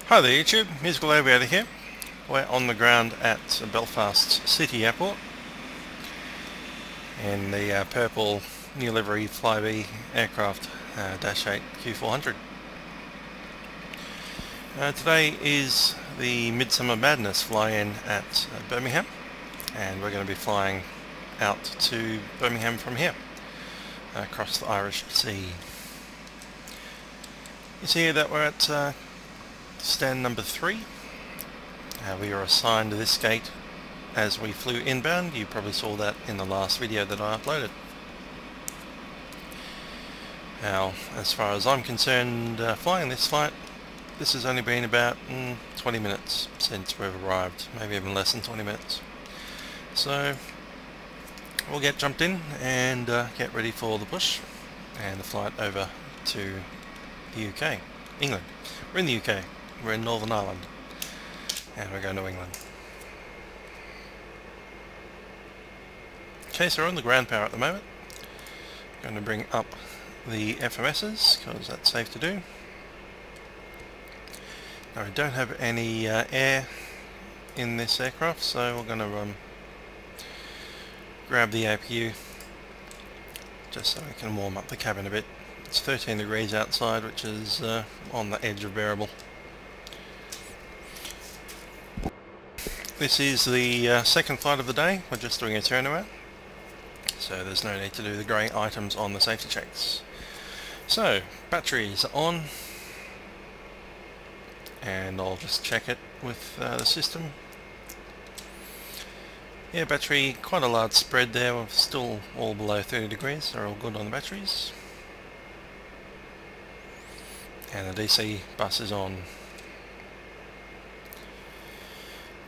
Hi there YouTube, Musical Aviator here. We're on the ground at Belfast City Airport in the purple new livery Flybe aircraft Dash 8 Q400. Today is the Midsummer Madness fly-in at Birmingham, and we're going to be flying out to Birmingham from here across the Irish Sea. You see here that we're at stand number 3. We were assigned to this gate as we flew inbound. You probably saw that in the last video that I uploaded. Now, as far as I'm concerned, flying this flight, this has only been about 20 minutes since we've arrived, maybe even less than 20 minutes. So we'll get jumped in and get ready for the push and the flight over to the UK, England. We're in the UK. We're in Northern Ireland, and we're going to England. Okay, so we're on the ground power at the moment. Going to bring up the FMSs, because that's safe to do. Now, we don't have any air in this aircraft, so we're going to grab the APU just so we can warm up the cabin a bit. It's 13 degrees outside, which is on the edge of bearable. This is the second flight of the day. We're just doing a turnaround, so there's no need to do the grey items on the safety checks. So, batteries are on, and I'll just check it with the system. Yeah, battery, quite a large spread there. We're still all below 30 degrees. They're all good on the batteries. And the DC bus is on.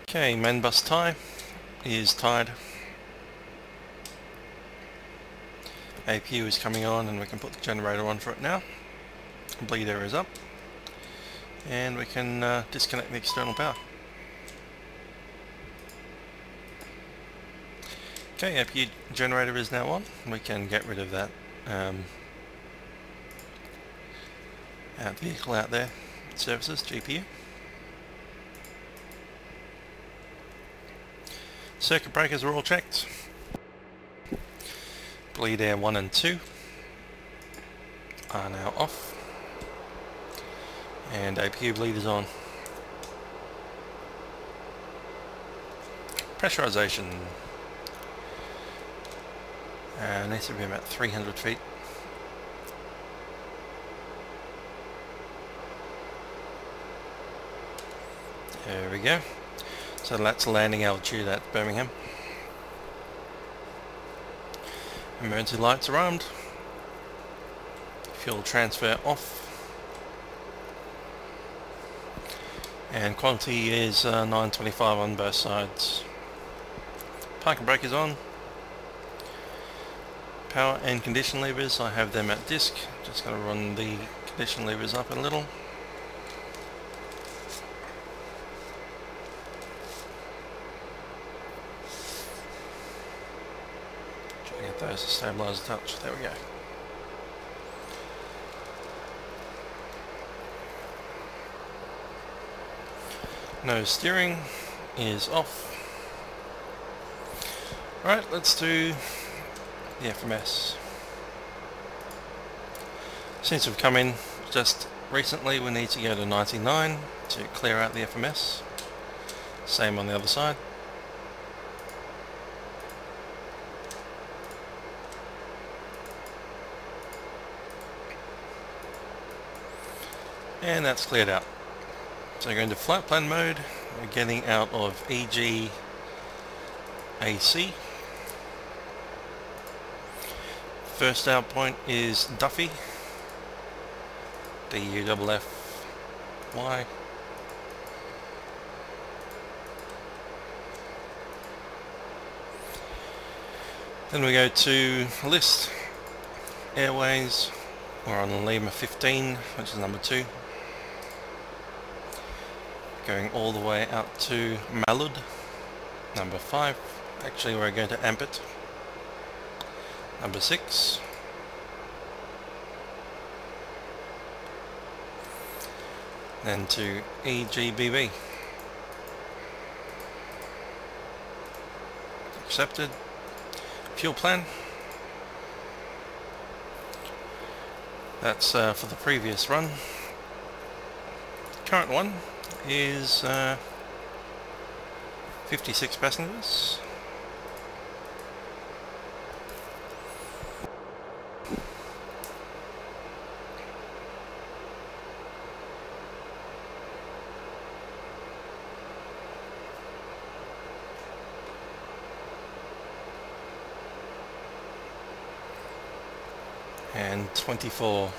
Okay, main bus tie is tied. APU is coming on, and we can put the generator on for it now. Bleed air is up, and we can disconnect the external power. Okay, APU generator is now on. We can get rid of that vehicle out there. Services, GPU. Circuit breakers are all checked. Bleed air 1 and 2 are now off, and APU bleed is on. Pressurization needs to be about 300 feet. There we go. So that's landing altitude at Birmingham. Emergency lights are armed. Fuel transfer off. And quantity is 925 on both sides. Parking brake is on. Power and condition levers, I have them at disc. Just going to run the condition levers up a little. Get those to stabilise the touch. There we go. Nose steering is off. Alright, let's do the FMS. Since we've come in just recently, we need to go to 99 to clear out the FMS. Same on the other side. And that's cleared out. So going to flight plan mode. We're getting out of EGBB. First out point is Duffy. DUFFY. Then we go to list airways. We're on Lima 15, which is number 2. Going all the way out to Malud, number 5. Actually, we're going to Ampet, number 6. then to EGBB. Accepted. Fuel plan. That's for the previous run. Current one is 56 passengers. And 24,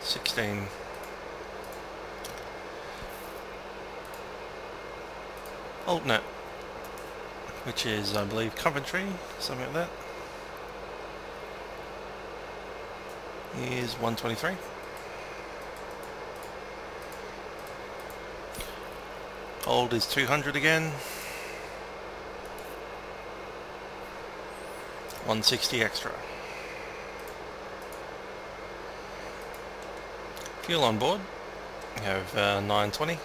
16, alternate, which is I believe Coventry, something like that, is 123. Old is 200 again. 160 extra. Fuel on board, we have 920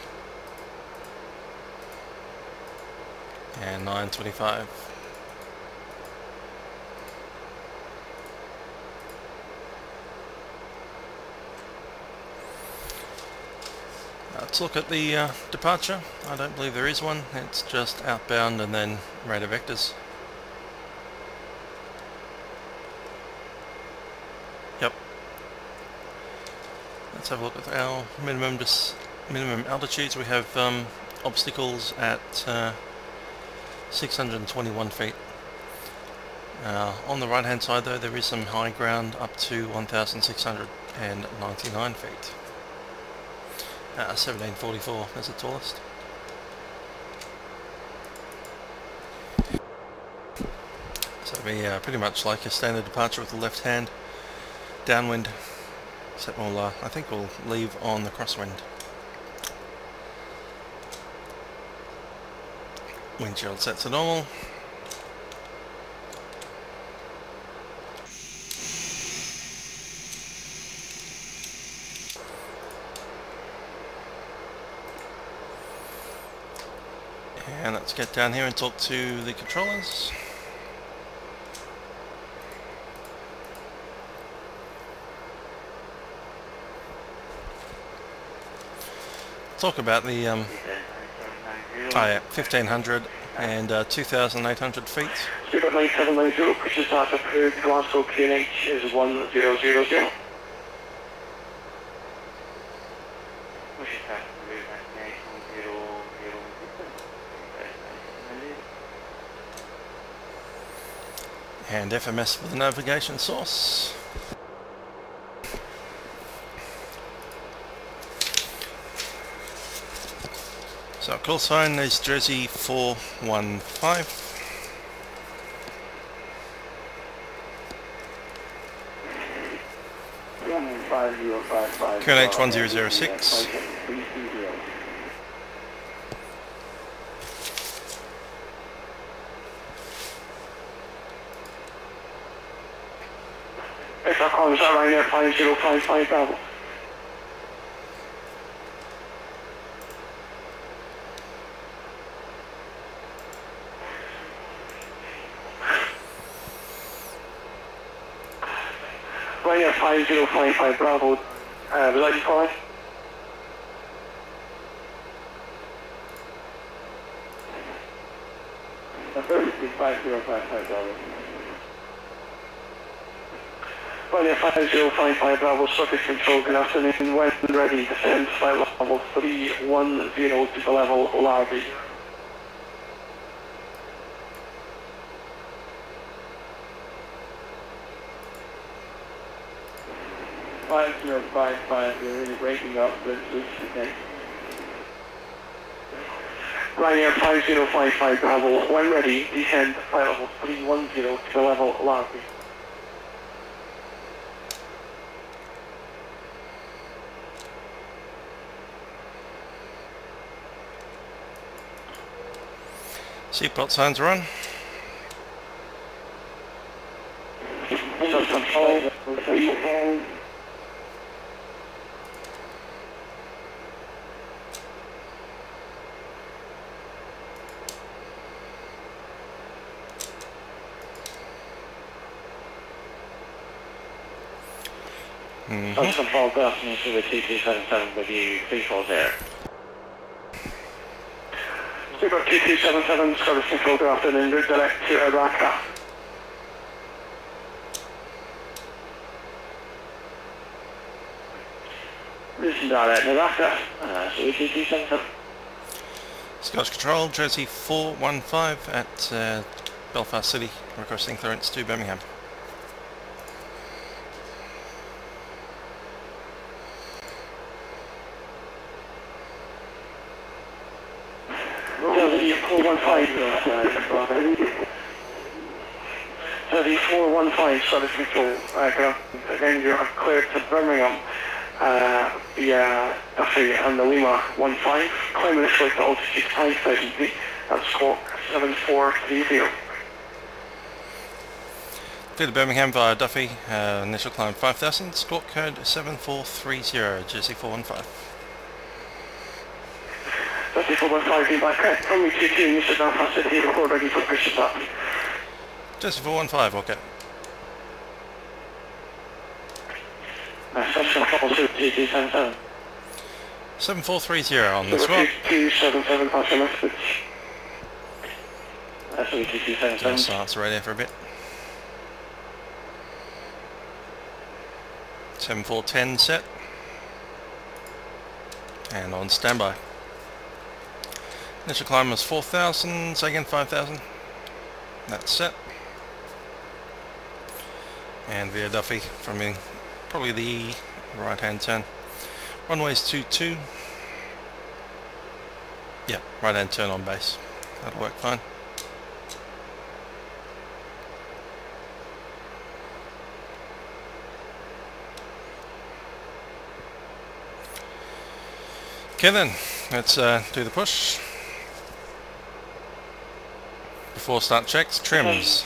and 925. Let's look at the departure. I don't believe there is one, it's just outbound and then radar vectors. Yep. Let's have a look at our minimum altitudes. We have obstacles at 621 feet. On the right hand side though there is some high ground up to 1,699 feet. 1744 is the tallest. So it'll be pretty much like a standard departure with the left hand downwind, except we'll, I think we'll leave on the crosswind. Windshield set to normal. And let's get down here and talk to the controllers. Talk about the 1500 and 2800 feet. 9790, push start approved, Glasgow QNH is 1000. And FMS for the navigation source. So our call sign is Jersey 415. QNH 1006. If our comms are Ryanair 5055 Bravo. Ryanair 5055 Bravo, would like to call it? Affirmative 5055 Bravo. Ryanair 5055 Bravo, surface control, good afternoon. When ready, descend flight level 310 to the level Larby. Five zero five five. You're really breaking up, but it's okay. Ryanair 5055 Bravo, when ready, descend flight level 310 to the level Larby. Seatbelt signs are on. Vatsim, good afternoon to the 2277 with you, 340. Super 2277, service control, good afternoon, route direct to Raqqa. Listen direct to Raqqa, so 2277. Scottish Control, Jersey 415 at Belfast City, requesting clearance to Birmingham. Jersey 415, Jersey 415, service control, again you are cleared to Birmingham. Duffy and the Lima 15, climb initially to altitude 5,000 feet, that's squawk 7430. Clear to Birmingham via Duffy, initial climb 5,000, squawk code 7430, Jersey 415. Jersey 415, feedback correct, from me 22, you should now pass City, record ready for push start. Jersey 415, okay. Section 2277. 7430 on this one. 2277, pass your message. 2277. Starts radio for a bit. 7410 set. And on standby. Initial climb was 4,000, so again 5,000. That's set. And via Duffy from me. Probably the right hand turn. Runway's 22. Yeah, right hand turn on base. That'll work fine. Okay then, let's do the push. Before start checks, trims.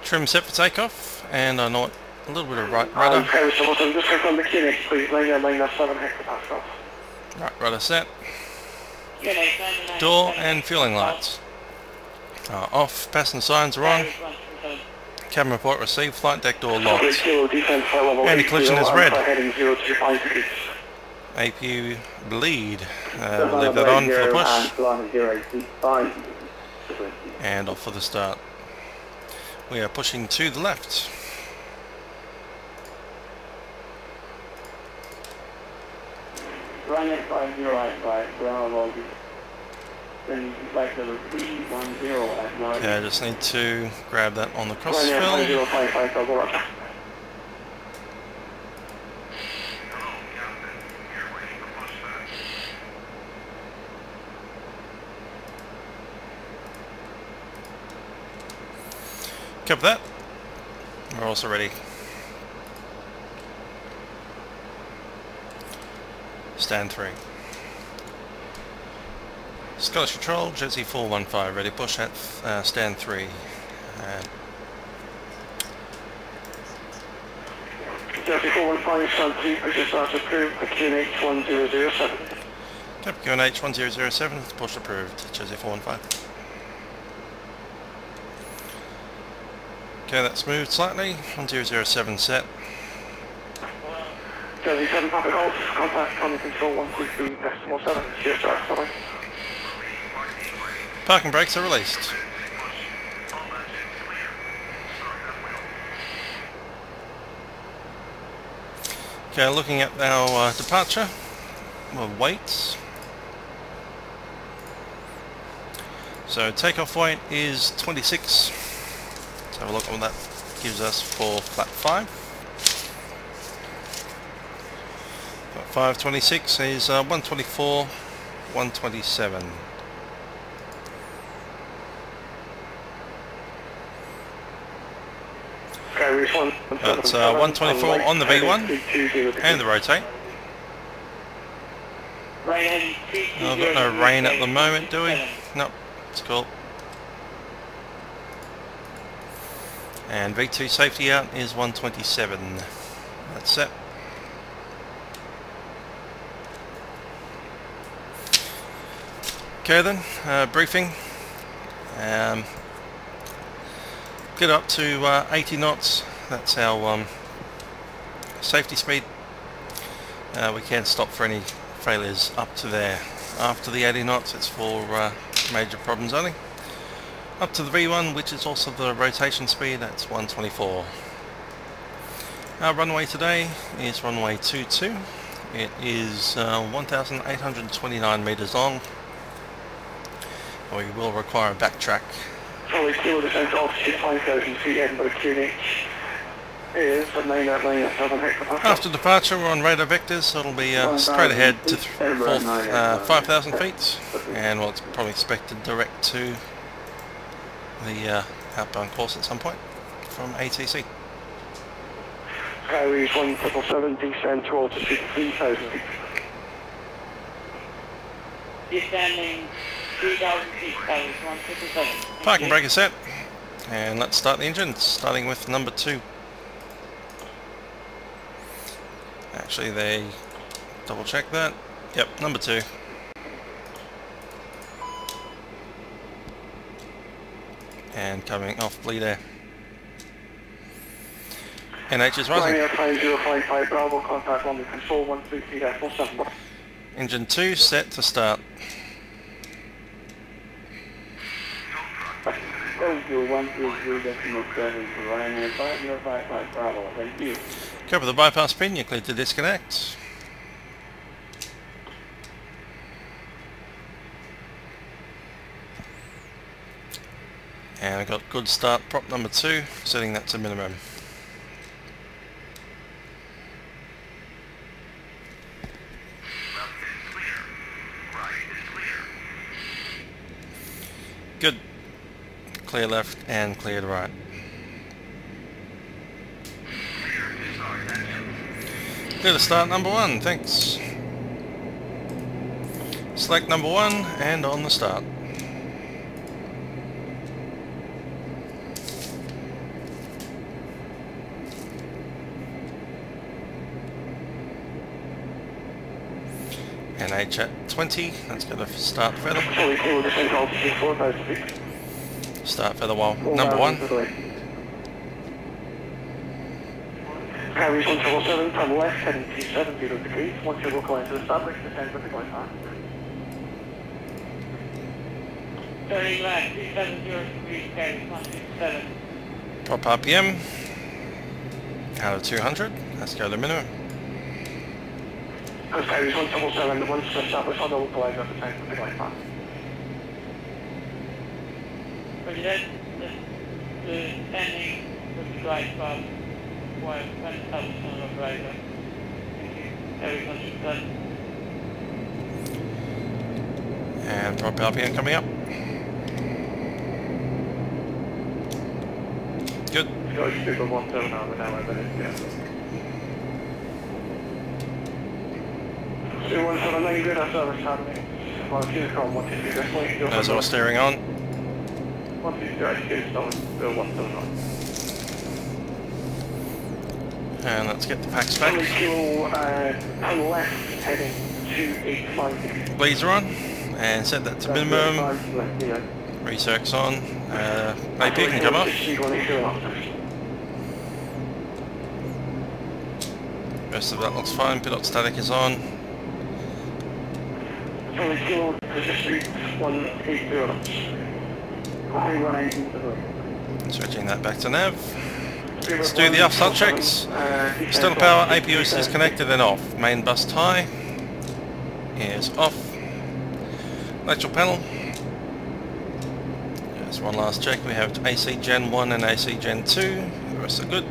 Trim set for takeoff, and I know a little bit of right rudder. Okay, so just confirm the QNH, please. Line 7 hectopascals. Right rudder set. Door and fueling lights are off. Passenger signs are on. Cabin report received. Flight deck door locked. Anti-collision is red. APU bleed. We'll leave that on for the push. And off for the start. We are pushing to the left. Runway 50 right, Bravo. Then back to the BE415 at 9. Yeah, I just need to grab that on the crossfill. Runway 5055, go right. Copy that. We're also ready. Stand 3. Scottish Control, Jersey 415, ready push at stand 3. Jersey 415, stand 3, push start approved, QNH 1007. Copy QNH 1007, push approved, Jersey 415. Okay, that's moved slightly. 1007 set. Jersey 7 Papa Golf, contact common control 123.7, cheers, sorry. Parking brakes are released. Okay, looking at our departure, well, weights. So takeoff weight is 26. Let's have a look at what that gives us for flat 5. Flat 5, 26 is 124, 127. That's 124 on the V1 and the rotate. I've got no rain at the moment, do we? Nope, it's cool. And V2 safety out is 127. That's set. Okay then, briefing. Get up to 80 knots. That's our safety speed. We can't stop for any failures up to there. After the 80 knots it's for major problems only. Up to the V1, which is also the rotation speed, that's 124. Our runway today is runway 22. It is 1,829 meters long. We will require a backtrack. Fully fuel descent altitude 5,000 feet, Edinburgh QNH is at 9.987 hectopascal. After departure we're on radar vectors, so it'll be straight ahead to 5,000 feet, and well, it's probably expected direct to the outbound course at some point from ATC. Skyways 1777, descend to altitude 3,000 feet. Descending 3,000 feet, Skyways 1777. Parking brake is set, and let's start the engine, starting with number 2. Actually, they double check that. Yep, number 2. And coming off bleed air. NH is rising. 5055 Bravo, contact London Control 133.7. Engine 2 set to start. Cover the bypass pin, you're cleared to disconnect. And I got good start prop number 2, setting that to minimum. Good. Clear left and clear to right. Clear to start number 1, thanks. Select number 1 and on the start. NH at 20, let's go to start feather. Start feather while number 1. Skyways 177, turn left, heading to 70 degrees. Once you're localized to establish, descend with the glide path. Turning left, 370 degrees, Skyways 167. Drop RPM out of 200, let's go to minimum. Skyways 177, once established on the localizer, descend with the glide path. Descending with the glide path while established on the localizer. Thank you. Everyone should done. And drop RPM coming up. Good. George Super 17 now, but now I've been in. 2179, good after service happening. Well, if you come, what is your point? There's all steering on. Once you start, you get started, go 179. And let's get the packs back. Fuel, turn left, heading 285. Bleeds are on, and set that to minimum. Recirc's on. AP can come off. Rest of that looks fine. Pilot static is on. Fuel, position 180. Switching that back to nav. Let's do the offset checks. External power, APU is disconnected and off. Main bus tie is off. Electrical panel. There's one last check. We have AC Gen 1 and AC Gen 2. The rest are good.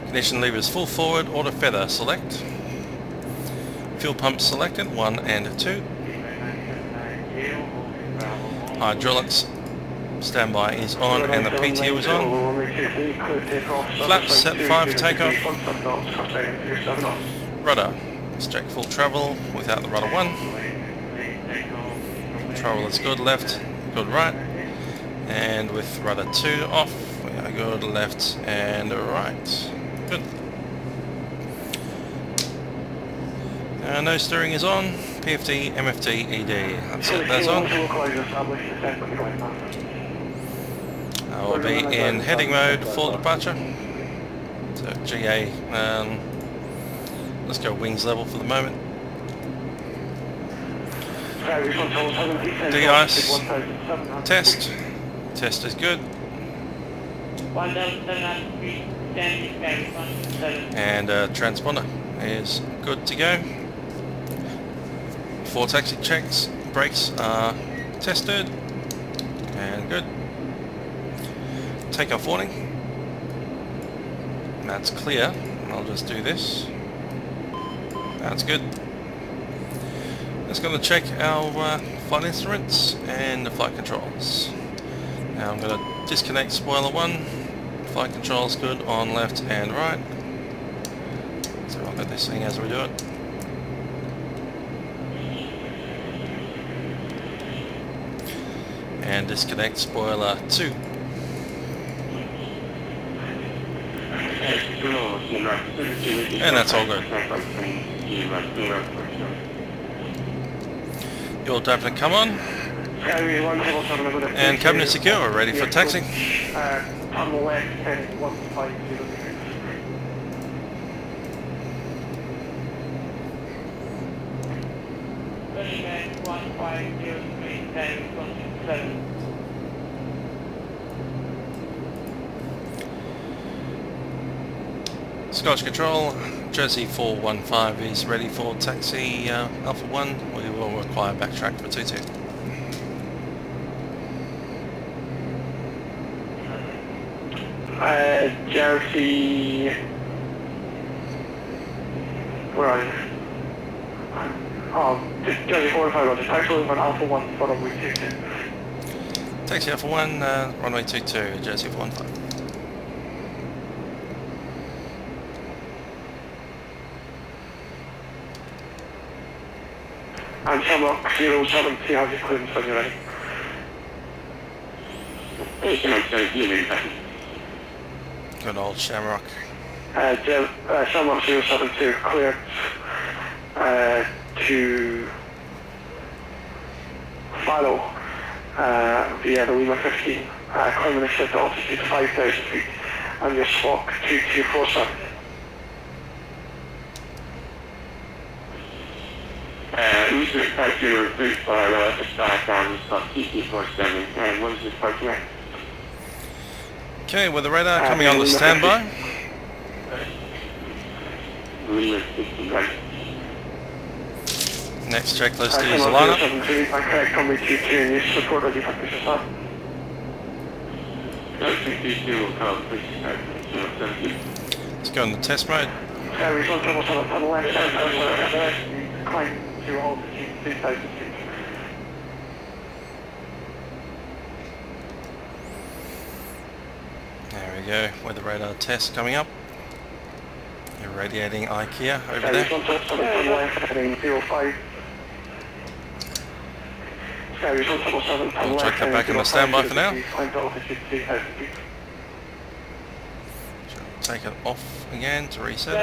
Ignition levers full forward, auto feather select. Fuel pumps selected, 1 and 2. Hydraulics standby is on and the PTO is on. Flaps set 5 for takeoff. Rudder, let's check full travel without the rudder 1. Travel is good, left, good right. And with rudder 2 off, we are good left and right. Good. Nose steering is on, PFD, MFD, ED. That's it, that's on. I'll be in heading mode for departure. So GA, let's go wings level for the moment. De-ice, test is good. And transponder is good to go. Before taxi checks, brakes are tested and good. Takeoff warning. That's clear. I'll just do this. That's good. Just going to check our flight instruments and the flight controls. Now I'm going to disconnect spoiler 1. Flight controls good on left and right. So I'll get this thing as we do it. And disconnect spoiler 2. And that's all good. Your dampener come on. And cabinet secure, we're ready for taxi. Scotch Control, Jersey 415 is ready for taxi Alpha 1. We will require backtrack for 22. Jersey... Where are you? Oh, Jersey 415, just taxi on Alpha 1 for runway 22. Taxi Alpha 1, runway 22, Jersey 415. And Shamrock 07, see how your clearance when you're ready. Good old Shamrock. Shamrock 072 cleared to follow via the Lima 15, climbing the set to altitude 5,000 feet, and your squawk 2247. Who's the passenger route for the southbound stop BEE415, and what is this parking at? Okay, with the radar coming on the standby. Next checklist is the lineup. Let's go in the test mode. Climb to altitude 2,000 feet. There we go, weather radar test coming up. Irradiating IKEA over there. We'll check that back in the standby for now. Take it off again to reset it.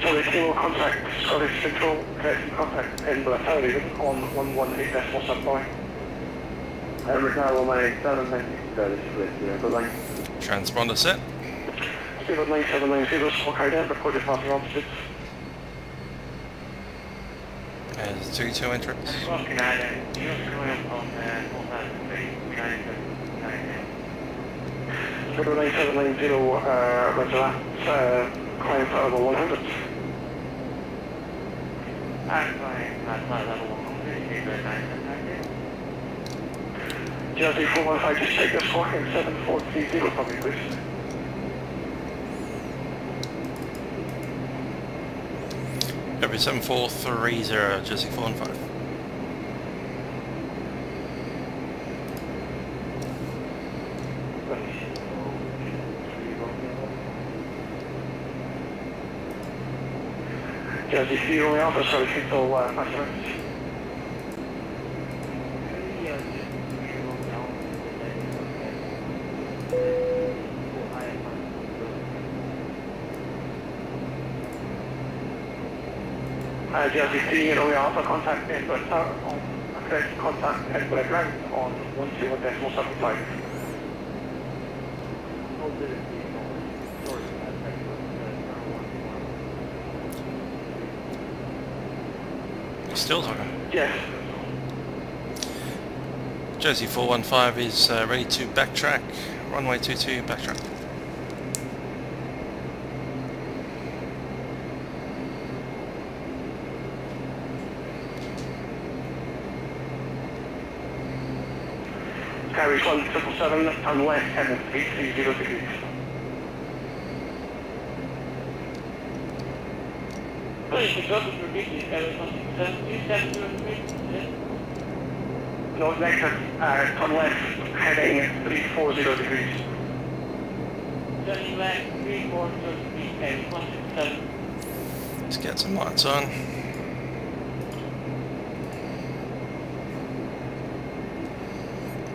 So the single contact, Scottish Central, correction contact Edinburgh Tower on 118.7. Transponder set. 9790, smoke out there, record your faster altitude. There's 22 entrance. 9790, roger that, climb for level 100. Jersey 415, just take this squawking 7430 from me, please. Every 7430, Jersey 415. Jersey 3 Alpha, sorry, Central, Majestic. Jersey 3, we also contact Edward on correct contact Edward ground on 121.75. Still talking? Yes. Jersey 415 is ready to backtrack. Runway 22, backtrack. Carry 1777, turn left, heading 830 degrees. Please, the drop is repeated, carry 1777, No, next turn left, heading 340 degrees. turning left, 340 degrees, carry 167. Let's get some lights on.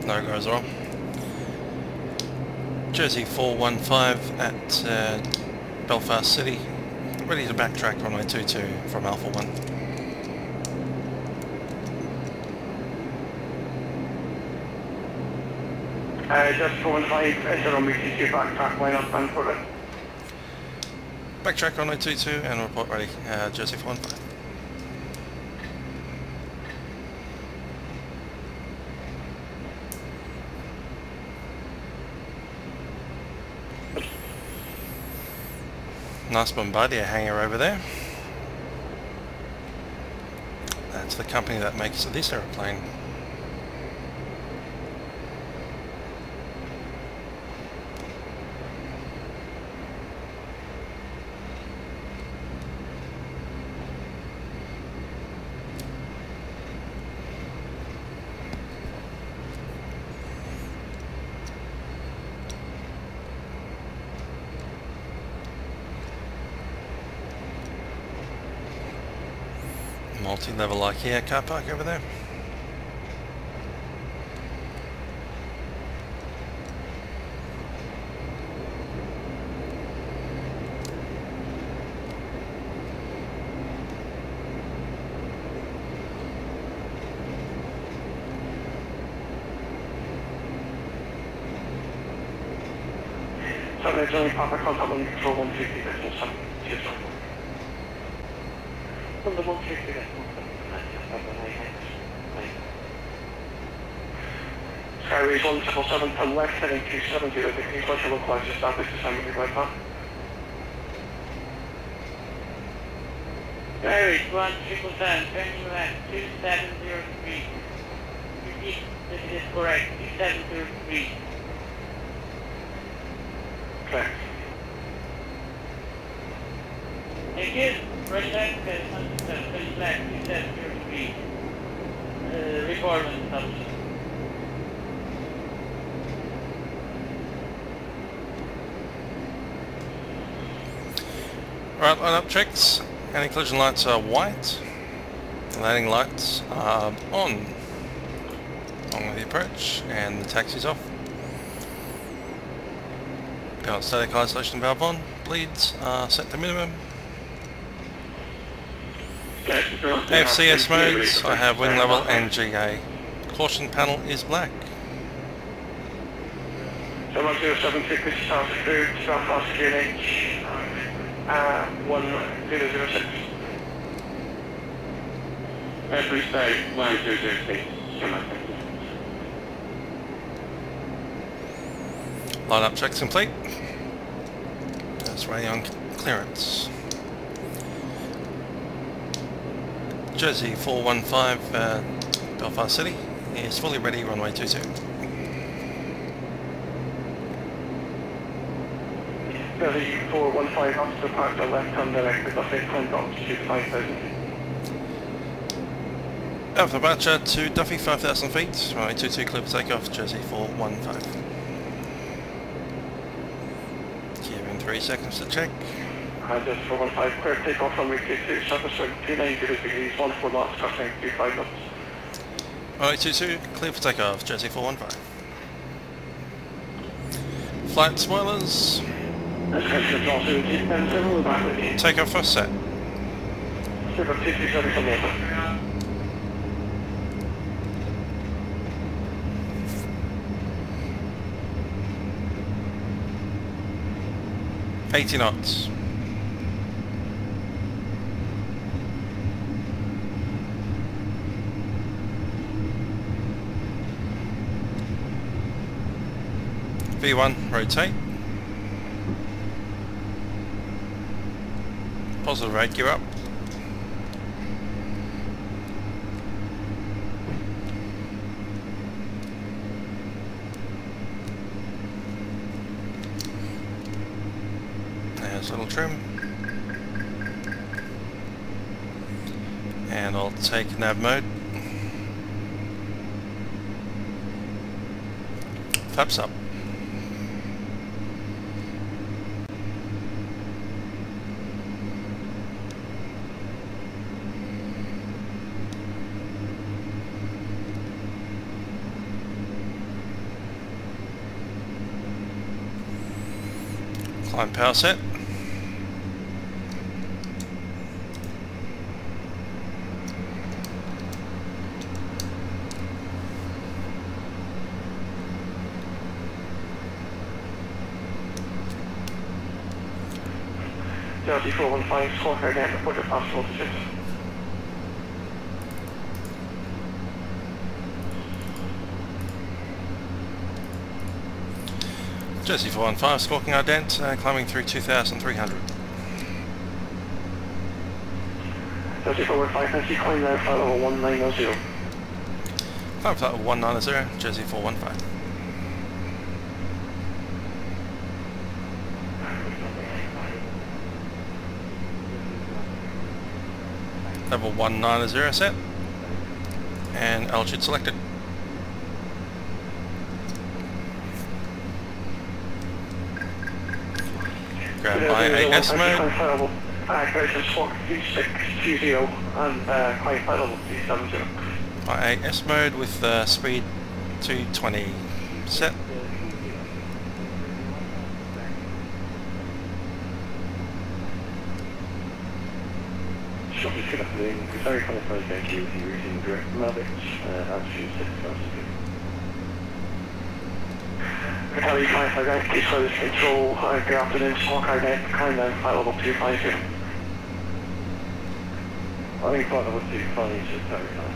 No go as well. Jersey 415 at Belfast City, ready to backtrack runway 22 from Alpha 1. Just 415, enter on BTC backtrack, line up and for it. Backtrack runway 22 and report ready, Jersey 415. Nice Bombardier hangar over there. That's the company that makes this aeroplane. Multi-level IKEA car park over there. So there's only Papa contact on control 150 decimal 7. Cheers. From the 150 decimal 7. Skyways 177, turn left, heading 270 degrees, let your localize established assignment with right back. Carry 177, turning left, 270 degrees. Repeat, this is correct, 270 degrees. Correct. Thank you. Right left, 177, turning left, 270 degrees. Report and establish. Right, line up checks. Anti-collision lights are white. Landing lights are on. On with the approach, and the taxi's off. Got static isolation valve on. Bleeds are set to minimum. FCS modes, I have wing level and GA. Caution panel is black. 7076, this is altitude, Belfast GNH, 1006. Every state, 1206. Line up checks complete. That's ready on clearance. Jersey 415 Belfast City is fully ready, runway 22. Jersey 415 up to departure left turn direct with Duffy 10 knots to 5000. Alpha departure to Duffy 5000 feet, runway 22 clear for takeoff, Jersey 415. Give in 3 seconds to check. Just 415 clear takeoff from runway 22, surface wind 290 degrees, 14 knots, touching 25 knots. Runway 22 clear for takeoff, Jersey 415. Flight spoilers. Attention, also 10-7, we're back with you. Takeoff first set. Super 227 from there. $80 knots. V1, rotate. Positive rate, gear up. There's a little trim. And I'll take nav mode. Flaps up. Climb power set. BE415, squawk again, report your past voltages. Jersey 415, squawking ident, climbing through 2,300. Jersey 415, can you climb now flight level 190? Climb flight level 190, Jersey 415. Level 190 set, and altitude selected. Grab my AS mode. Activation squawk 3620 and climb flight level 370. My AS mode with speed 220 set. Shortly good afternoon, very kind of phone thank you for using direct Majestic, altitude 6,000 feet. Battalion 5 again, please service control, good afternoon, squawk again, climb down flight level 250. I think flight level 250 is very kind of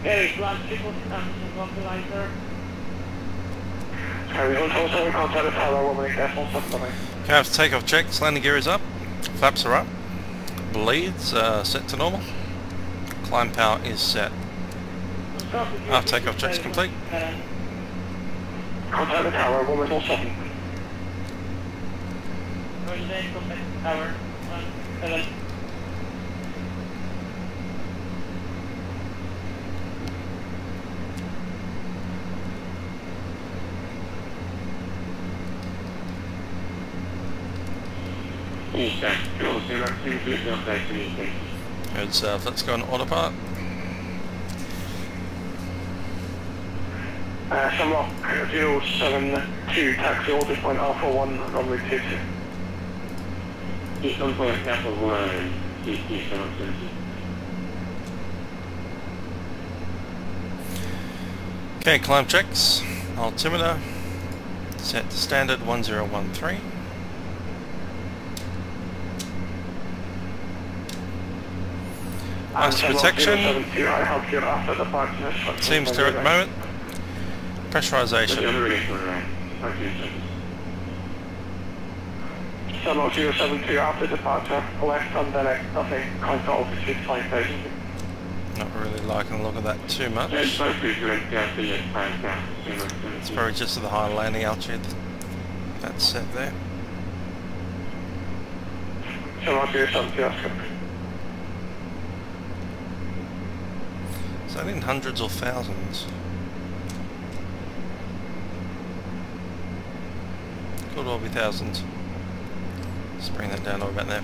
Very glad people and localizer. Carry on, also we contact the tower, 1 minute decimal, 7 minutes. Calves takeoff checks, landing gear is up, flaps are up, bleeds set to normal, climb power is set. After takeoff checks complete. Contact the tower, 1 minute 7. Roger that, contact the tower, 17. Good stuff, let's go on autopilot. Shamrock 072, taxi order point Alpha 1, runway 22. East on point Alpha 1, east on 20. Okay, climb checks, altimeter, set to standard 1013. Master protection, seems clear at the moment. Pressurization. Shamrock 072 after departure, left on direct, nothing, contact altitude 5,000. Not really liking the look of that too much. It's probably just to the higher landing altitude that's set there. Shamrock 072, Oscar. Is that in hundreds or thousands? Could well be thousands. Let's bring that down to about there.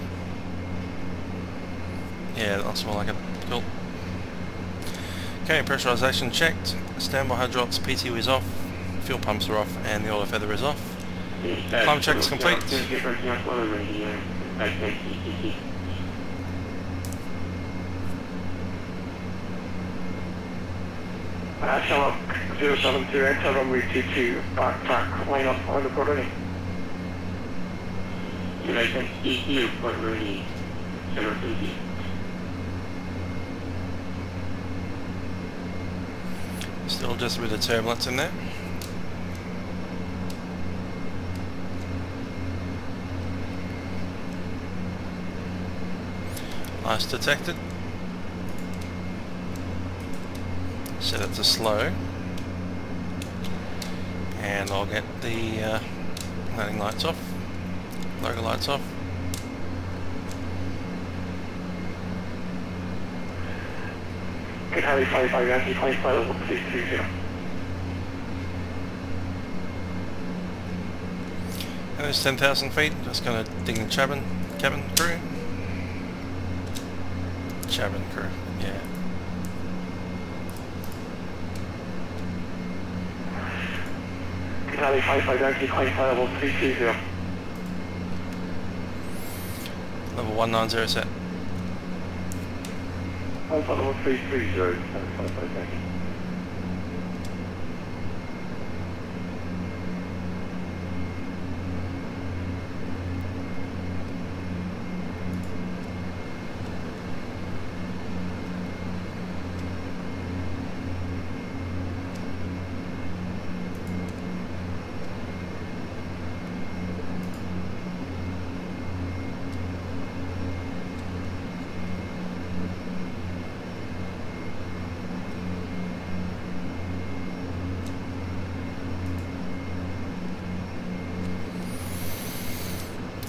Yeah, that looks more like it. Cool. Okay, pressurization checked. Standby hydraulics PTU is off. fuel pumps are off and the oil feather is off. Climate check is complete. Shallow 072, enter runway 22, backtrack, line up on the port ready. United EQ, port ready, 020. Still just a bit of turbulence in there. Ice detected. Set it to slow. And I'll get the landing lights off, logo lights off. Good Harry 55, Yankee 25, level 330. And there's 10,000 feet, just going to ding the cabin crew. Cabin crew, yeah. Good Harry 55, Yankee 25, level 320. Level 190 set. Alpha level 330, 55, Yankee.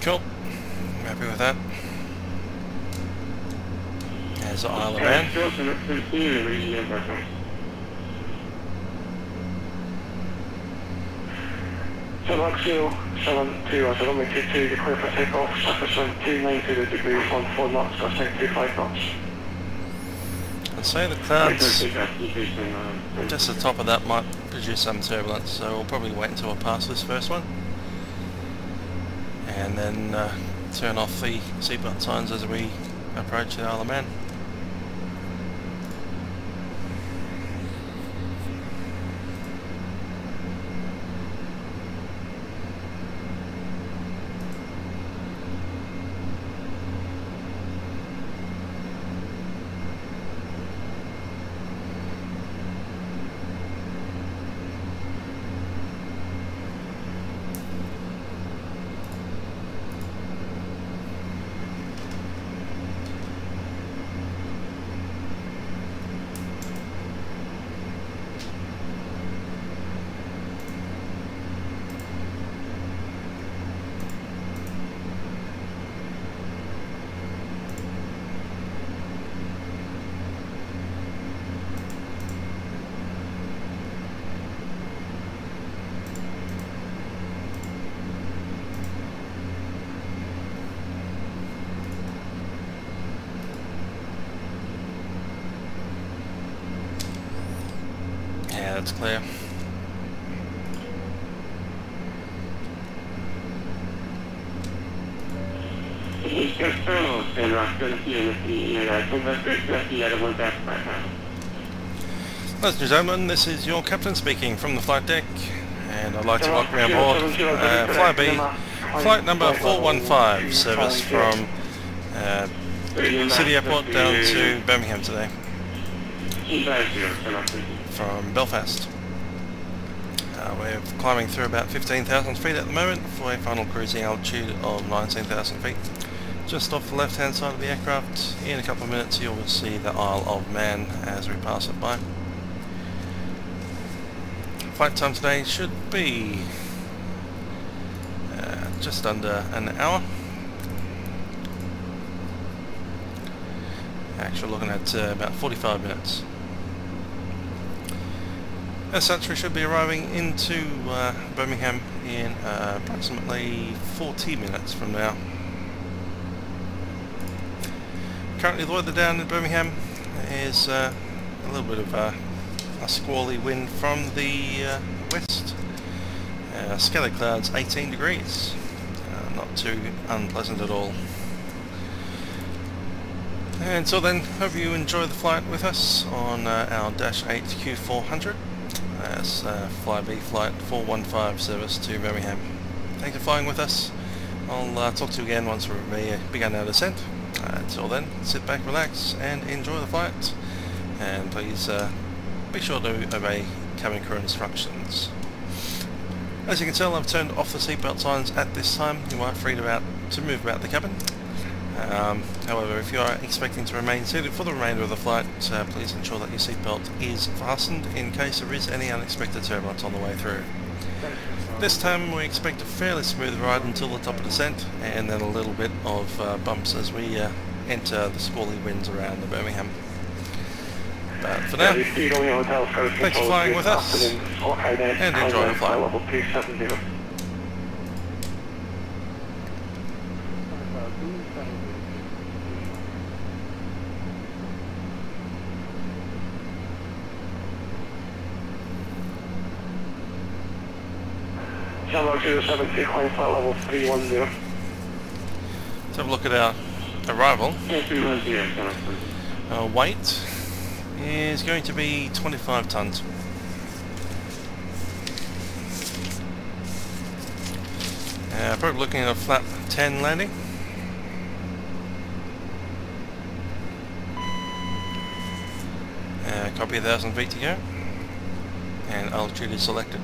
Cool. Happy with that. There's the Isle of Man. Select 072, as a runway 22, declare for takeoff, FSinn 290 degrees, 14 knots, that's 25 knots. I'd say the clouds just the top of that might produce some turbulence, so we'll probably wait until I pass this first one. And then turn off the seatbelt signs as we approach the Isle of Man. Yeah, that's clear. Ladies and gentlemen, this is your captain speaking from the flight deck, and I'd like to welcome you on board Flybe, flight number 415, service from City Airport down to Birmingham today, from Belfast. We're climbing through about 15,000 feet at the moment for a final cruising altitude of 19,000 feet. Just off the left hand side of the aircraft. In a couple of minutes you'll see the Isle of Man as we pass it by. Flight time today should be just under an hour. Actually looking at about 45 minutes. As such, we should be arriving into Birmingham in approximately 40 minutes from now. Currently the weather down in Birmingham is a little bit of a squally wind from the west, Scattered clouds, 18 degrees. Not too unpleasant at all. And so then, hope you enjoy the flight with us on our Dash 8 Q400. That's Flybe flight 415 service to Birmingham. Thanks for flying with us. I'll talk to you again once we've begun our descent. Until then, sit back, relax, and enjoy the flight. And please be sure to obey cabin crew instructions. As you can tell, I've turned off the seatbelt signs at this time. You are free to move about the cabin. However, if you are expecting to remain seated for the remainder of the flight, please ensure that your seatbelt is fastened in case there is any unexpected turbulence on the way through. This time we expect a fairly smooth ride until the top of descent, and then a little bit of bumps as we enter the squally winds around the Birmingham. But for now, thanks for flying with us, and enjoy the flight. Level 270. Channel 073, flight level 310. Let's have a look at our arrival. Our weight is going to be 25 tons. Probably looking at a flat 10 landing. Copy 1,000 feet to go, and altitude is selected.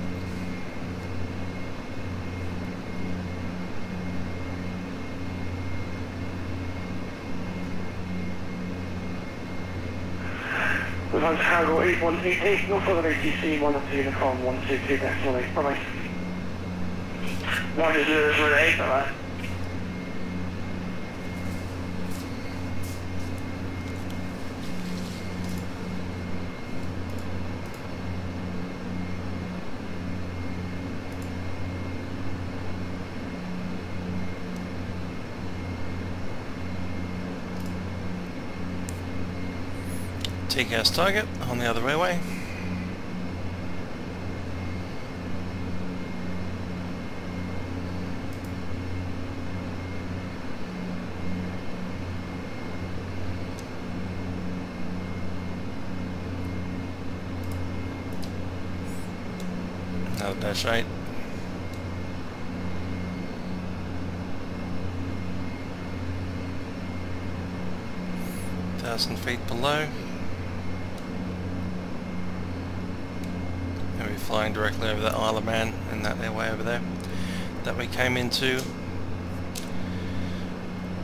We've had cargo 8188, no further ATC, 102 Uniform 122 decimal 8, bye-bye. 108, bye-bye. TCAS target on the other railway. Another Dash 8. Thousand feet below. Flying directly over that Isle of Man and that airway over there that we came into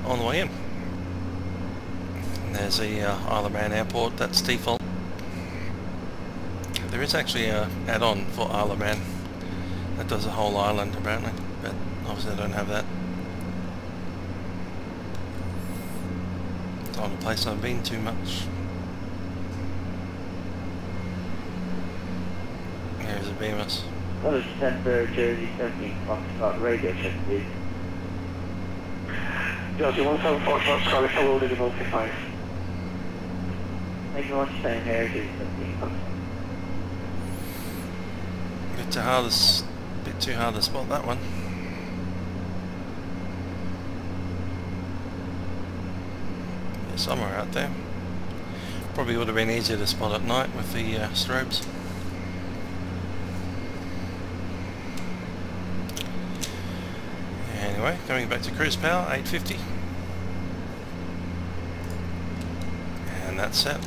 on the way in. And there's the Isle of Man Airport, that's default. There is actually a add-on for Isle of Man that does the whole island apparently, but obviously I don't have that. It's not a place I've been too much. Here's a Bemis. Understand for Jersey 17 Foxtrot radio check, please. Jersey 17 Foxtrot, Charlie, hello, to 95. Thank you very much, staying here, Jersey 17 Foxtrot. Bit too hard to spot that one. Yeah, somewhere out there. Probably would have been easier to spot at night with the strobes. Anyway, coming back to cruise power, 850. And that's set.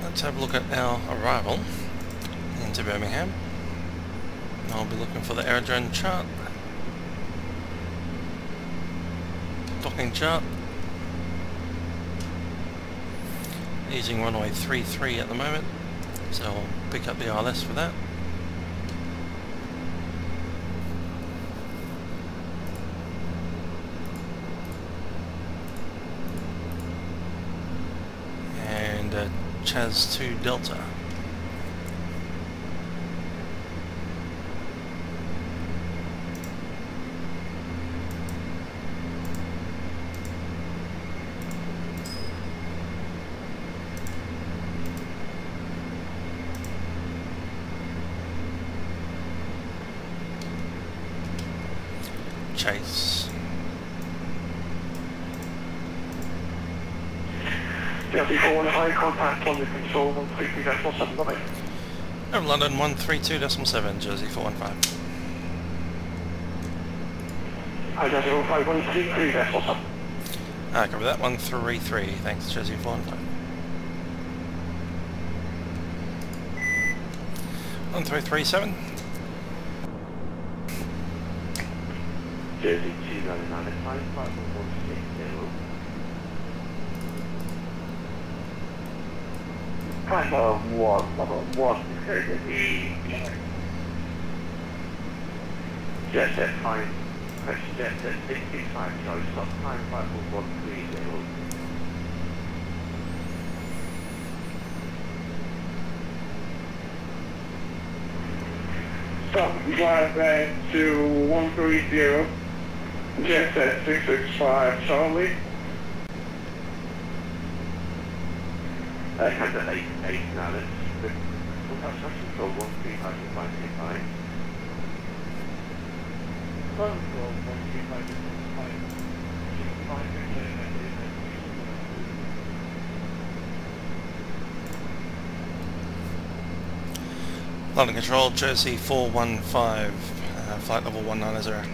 Let's have a look at our arrival into Birmingham. I'll be looking for the aerodrome chart. Docking chart. Using runway 33 at the moment, so I'll pick up the ILS for that. And Chaz 2 Delta. chase. Jersey 415, contact on the control 132.7, bye-bye. Over London 132.7, Jersey 415. Hi Jersey 415, 133.7. Cover that, 133, thanks Jersey 415. 1337. Jersey 299, 55160. Kind of one. Jet set fine. Press jet set 65, so stop time 54130. Stop Flybe to 130, jet set 665, Charlie. Has an 8 now, that's control 135. Control 135. London Control, Jersey 415, flight level 190.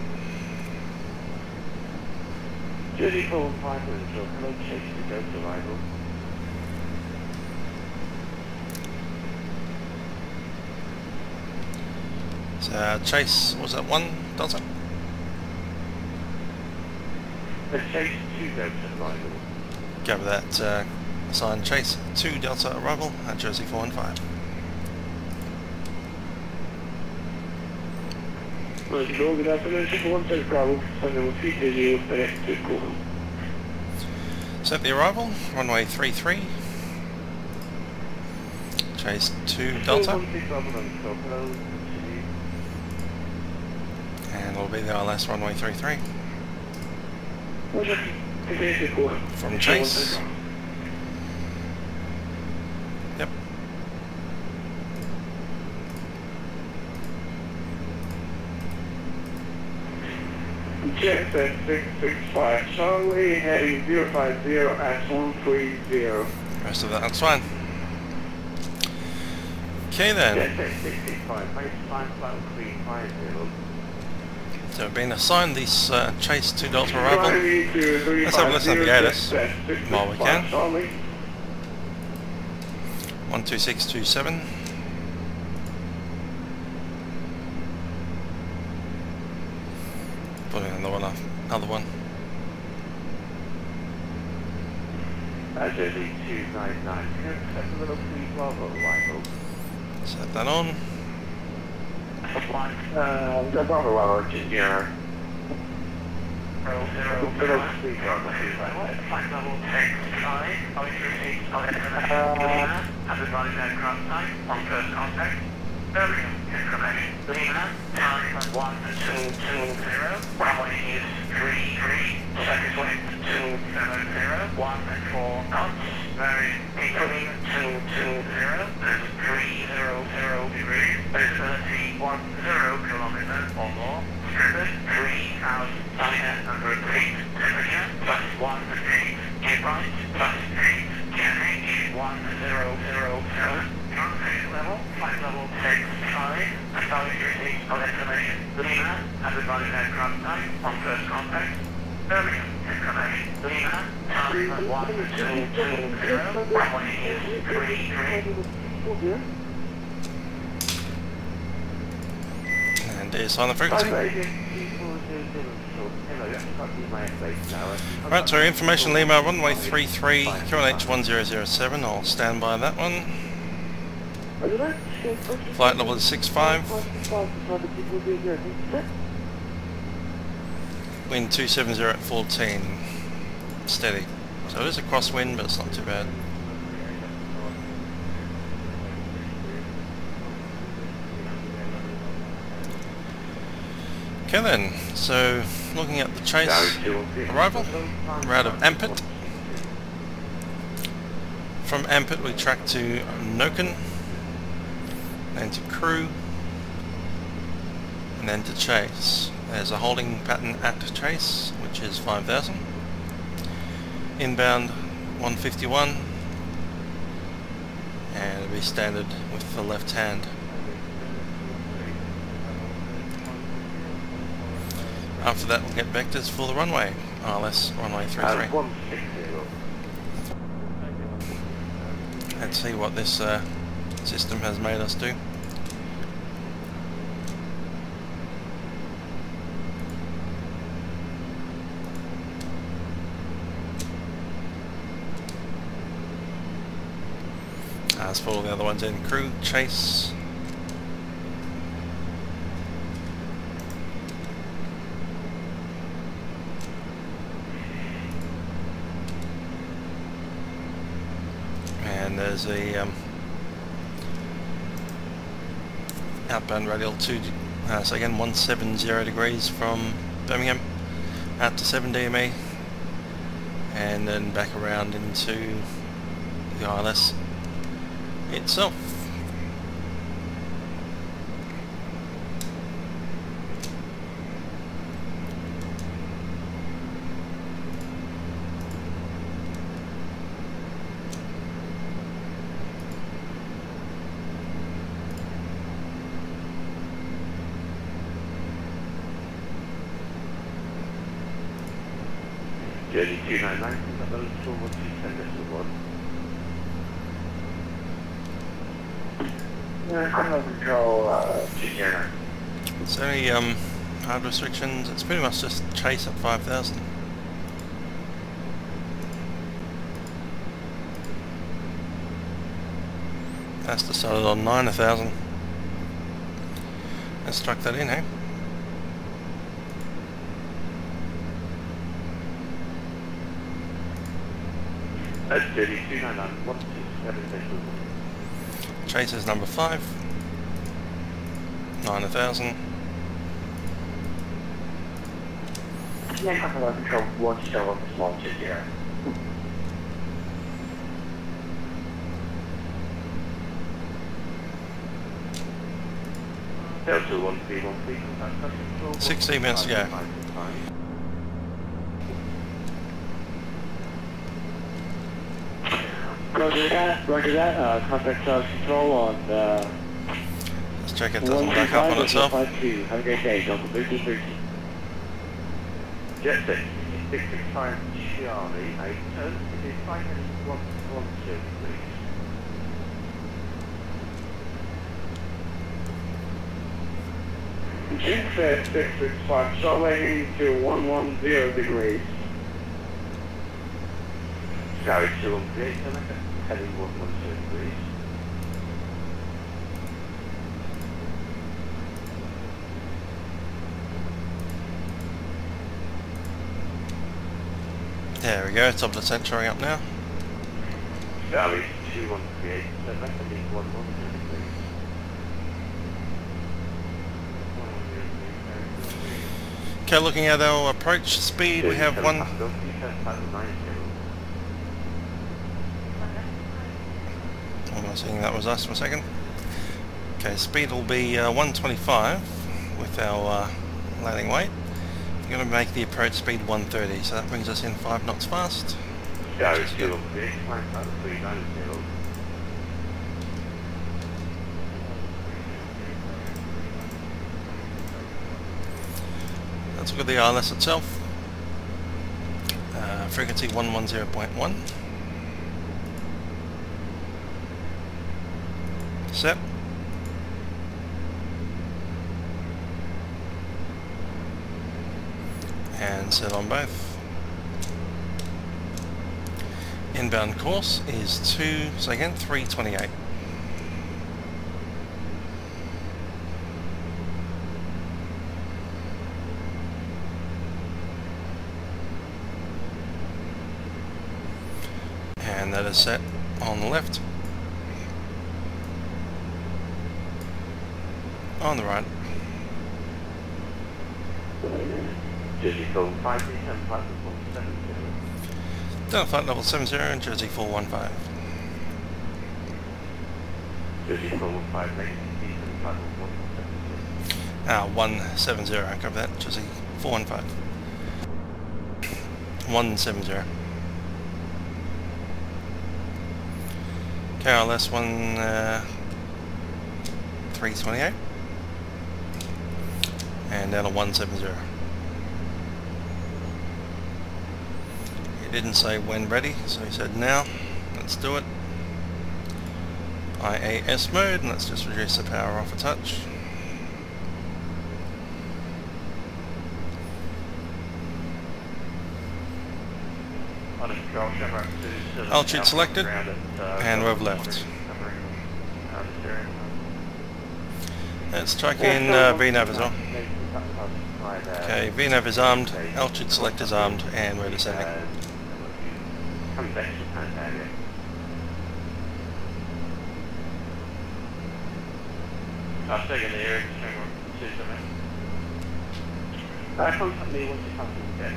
Jersey 415, control, hello, chase to go to arrival. So chase, was that 1 Delta? The chase to go to arrival. Go with that, sign chase 2 Delta arrival at Jersey 415. Good afternoon, 617 Bravo, Sunday 30, direct to Google. Set the arrival, runway 33. Chase 2 Delta. And we'll be the ILS runway 33. From chase. Yep. Jet set 665, Charlie, heading 050 at 130. Rest of that's fine. Okay then. Jet set 665, baseline flight 350. So we've been assigned this chase 2 Delta arrival. Let's have a listen to the addons while we can. 12627. Put in another one. Jersey 299, set a little 312 arrival. Set that on. The Bravo hour, yeah. Birmingham information. Lima, time 1220, runway is 33, seconds wind 270, 14 knots, very incoming 220, there's 300 degrees, visibility 10 kilometers or more, strippers 3,900 feet, temperature plus 1 feet, get right, plus 8, GNH 1007, Transit level, flight level 65, establish receipt of information. Lima, as advised aircraft type, on first contact. Birmingham information. Lima, time 1220, runway is 33. And is on the frequency. Right, so information Lima, runway 33, QNH 1007, I'll stand by that one. Flight level is 65. Wind 270 at 14. Steady. So it is a crosswind, but it's not too bad. Okay then, so looking at the chase arrival, we're out of Ampit. From Ampit we track to Noken, then to Crewe, and then to Chase. There's a holding pattern at chase, which is 5,000. Inbound 151, and it'll be standard with the left hand. After that we'll get vectors for the runway, RLS runway 33. 160. Let's see what this system has made us do. As for all the other ones in, crew, chase. And there's a outbound radial 2, so again 170 degrees from Birmingham out to 7 DME, and then back around into the ILS itself. Journey 299, is that the little one to send us the one? Control, Junior. Is there any hard restrictions? It's pretty much just chase at 5,000. That's decided on 9,000. Let's truck that in, eh? That's Journey 299, 127. Chase is number 5. 9,000. yeah, Control 1 small 20. Delta 1313, 16 minutes to go. Roger that. Contact control on Let's check it doesn't back up on itself. 152. Have a great day, Delta 1313. Jet 665 Charlie, a turn, it is 5 minutes 112, please. Jet 665 Charlie to 110 degrees. Charlie 218, heading 112 degrees. There we go, top of the tent showing up now. Charlie 2138, heading 110 degrees. Okay, looking at our approach speed, we have one. I'm not seeing that was us for a second. Okay, speed will be 125 with our landing weight. We're going to make the approach speed 130, so that brings us in 5 knots fast. Charlie 218, 390. Let's look at the ILS itself. Frequency 110.1. Set. And set on both. Inbound course is 328. And that is set on the left. On the right. Jersey 415, and flight level 70. Down flight level 70 and Jersey 415. Jersey 415, and flight level 70. 170, cover that, Jersey 415. 170. KLS 328. And down to 170. He didn't say when ready, so he said now. Let's do it. IAS mode, and let's just reduce the power off a touch. Altitude selected, and rev left. Let's track in VNAV as well. Okay, VNAV is armed, altitude select is armed, and we're descending. I've taken the air system. Contact me once you come to the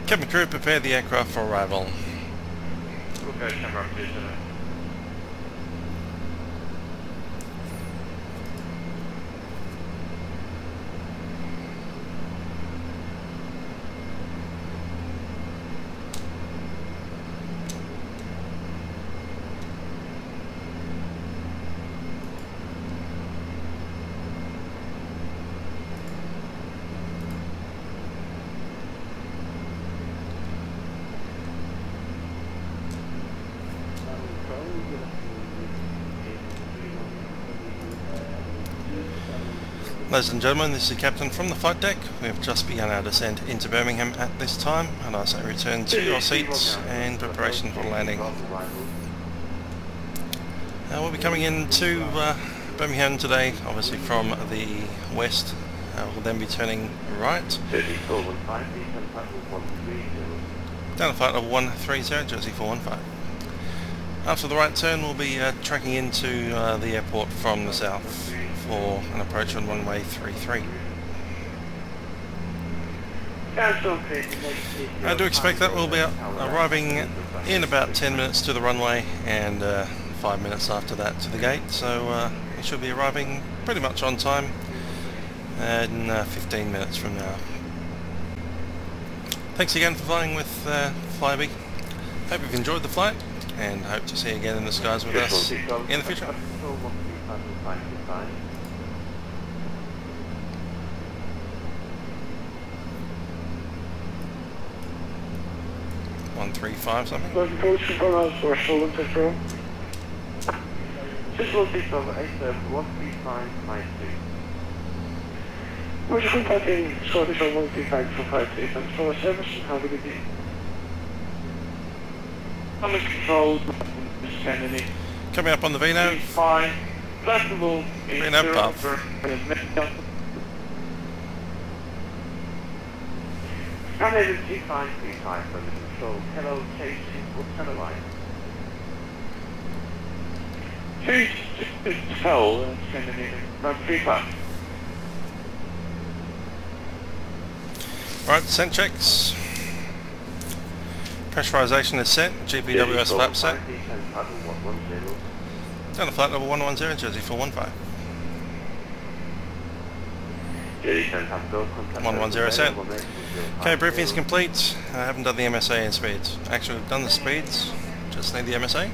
Cabin crew, prepare the aircraft for arrival. Okay, camera 27. Ladies and gentlemen, this is the captain from the flight deck. We have just begun our descent into Birmingham at this time, and I say return to your seats and preparation for landing. We'll be coming into Birmingham today, obviously from the west. We'll then be turning right down to flight level 130, Jersey 415. After the right turn, we'll be tracking into the airport from the south for an approach on runway 33. I do expect that we'll be arriving in about 10 minutes to the runway and 5 minutes after that to the gate, so we should be arriving pretty much on time in 15 minutes from now. Thanks again for flying with Flybe. Hope you've enjoyed the flight and hope to see you again in the skies with us in the future. 135 something. Would you contact in Scottish or multi-tag for 5 thanks for service and have a good day. I'm control, Kennedy. Coming up on the VNAV. Fine. Flexible. VNAV path. I'm able to 2535 from the control. Hello, chasing. What's the line? Tell, Kennedy. 35. Right, descent checks. Pressurization is set. GPWS flap set. Down to flight level 110, Jersey 415. 110 set. Okay, briefing is complete. I haven't done the MSA and speeds. Actually, we've done the speeds. Just need the MSA.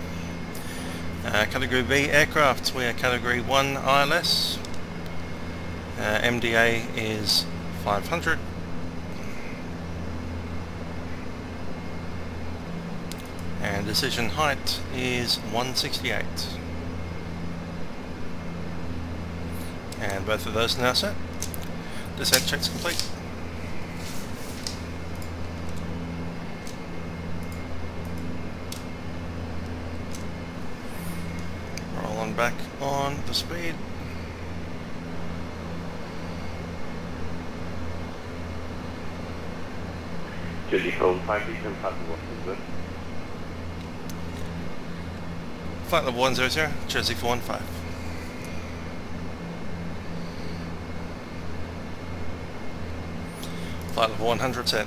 Category B aircraft. We are Category 1 ILS. MDA is 500. And decision height is 168. And both of those now set. Descent checks complete. Roll on back on the speed. Jersey 415, Flight level 100, Jersey 415. Flight level 100 set.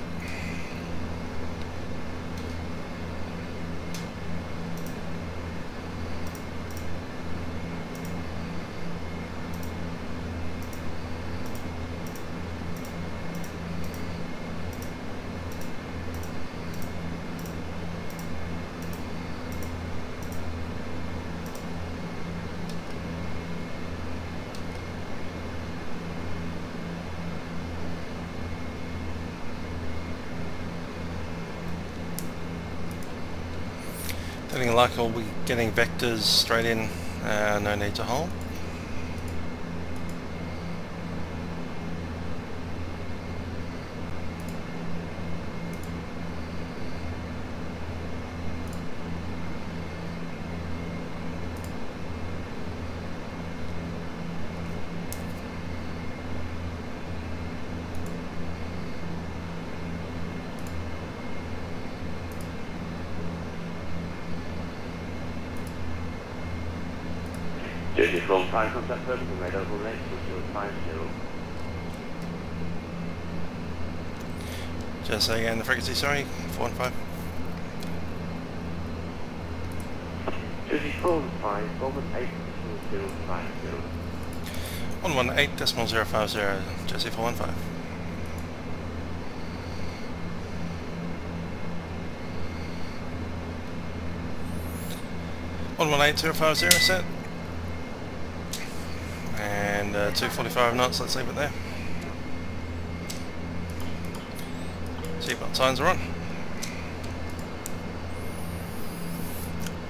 With any luck, we'll be getting vectors straight in, no need to hold. Jersey 415, contact Birmingham radar, over next to 050. Just say again the frequency, sorry, 415. Jersey 415, over 82050. 118.050, Jersey 415. 118.050 set. And 245 knots, let's leave it there. Seatbelt signs are on.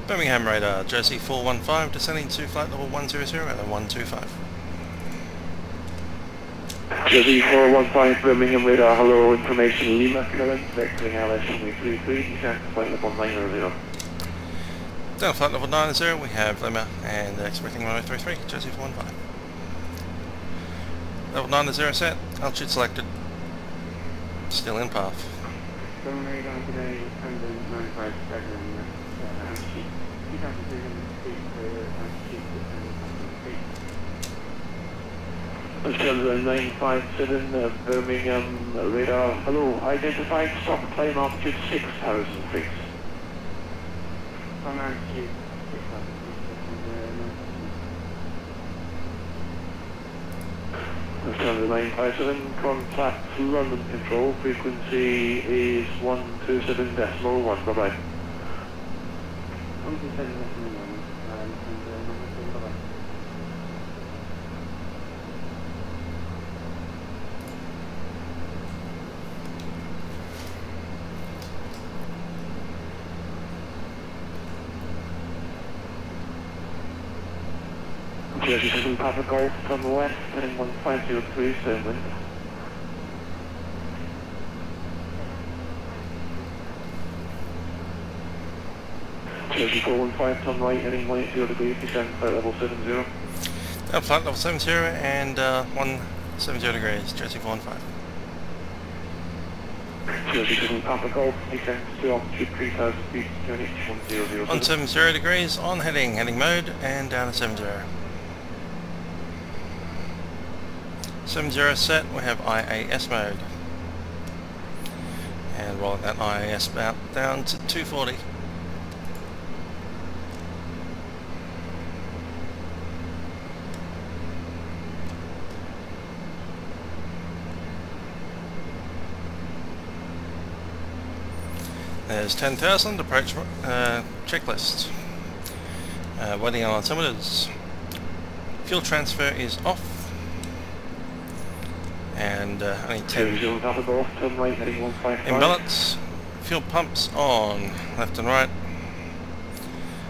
Birmingham radar, Jersey 415, descending to flight level 100 at 125. Jersey 415, Birmingham radar, hello, information Lima, current, vectoring Eiresim 33, descent to flight level 900. Down flight level 90, we have Lima and expecting runway 33, Jersey 415. Level 90 set, altitude selected. Still in path. Runway down today, 957, altitude 2,300 feet for altitude 600 feet. Australia 957, Birmingham radar, hello, identified stop climb altitude 6,000 feet. From altitude 6,000 feet Australia 957, contact London Control, frequency is 127.1, bye bye. 127.1, and number 2, bye-bye. Jersey 7 Papa Golf from the west, heading 1503, downwind. Jersey 415, turn right, heading 180 degrees, descend flight level 70. Down flight level 70 and 170 degrees, Jersey 415. Jersey 7 Papa Golf, descend to altitude 3000 feet, unit 1007. On 70 degrees, on heading mode, and down to 70. 70 set, we have IAS mode. And rolling that IAS out down to 240. There's 10,000 approach checklist. Waiting on altimeters. Fuel transfer is off. And only 10 imbalance. Fuel pumps on, left and right.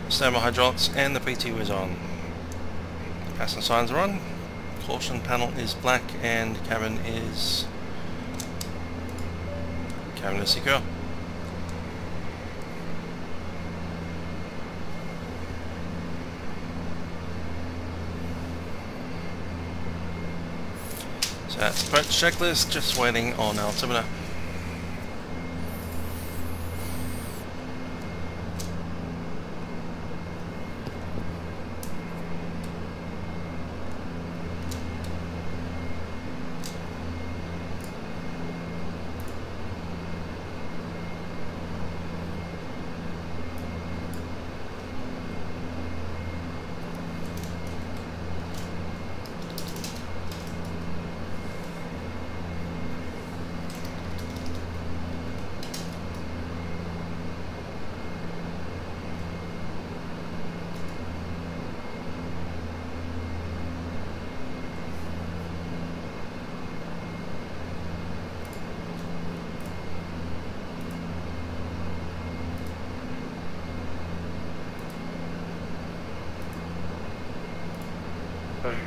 Standby hydraulics and the PT was on. Passenger signs are on. Caution panel is black and cabin is secure. So that's approach checklist, just waiting on altimeter.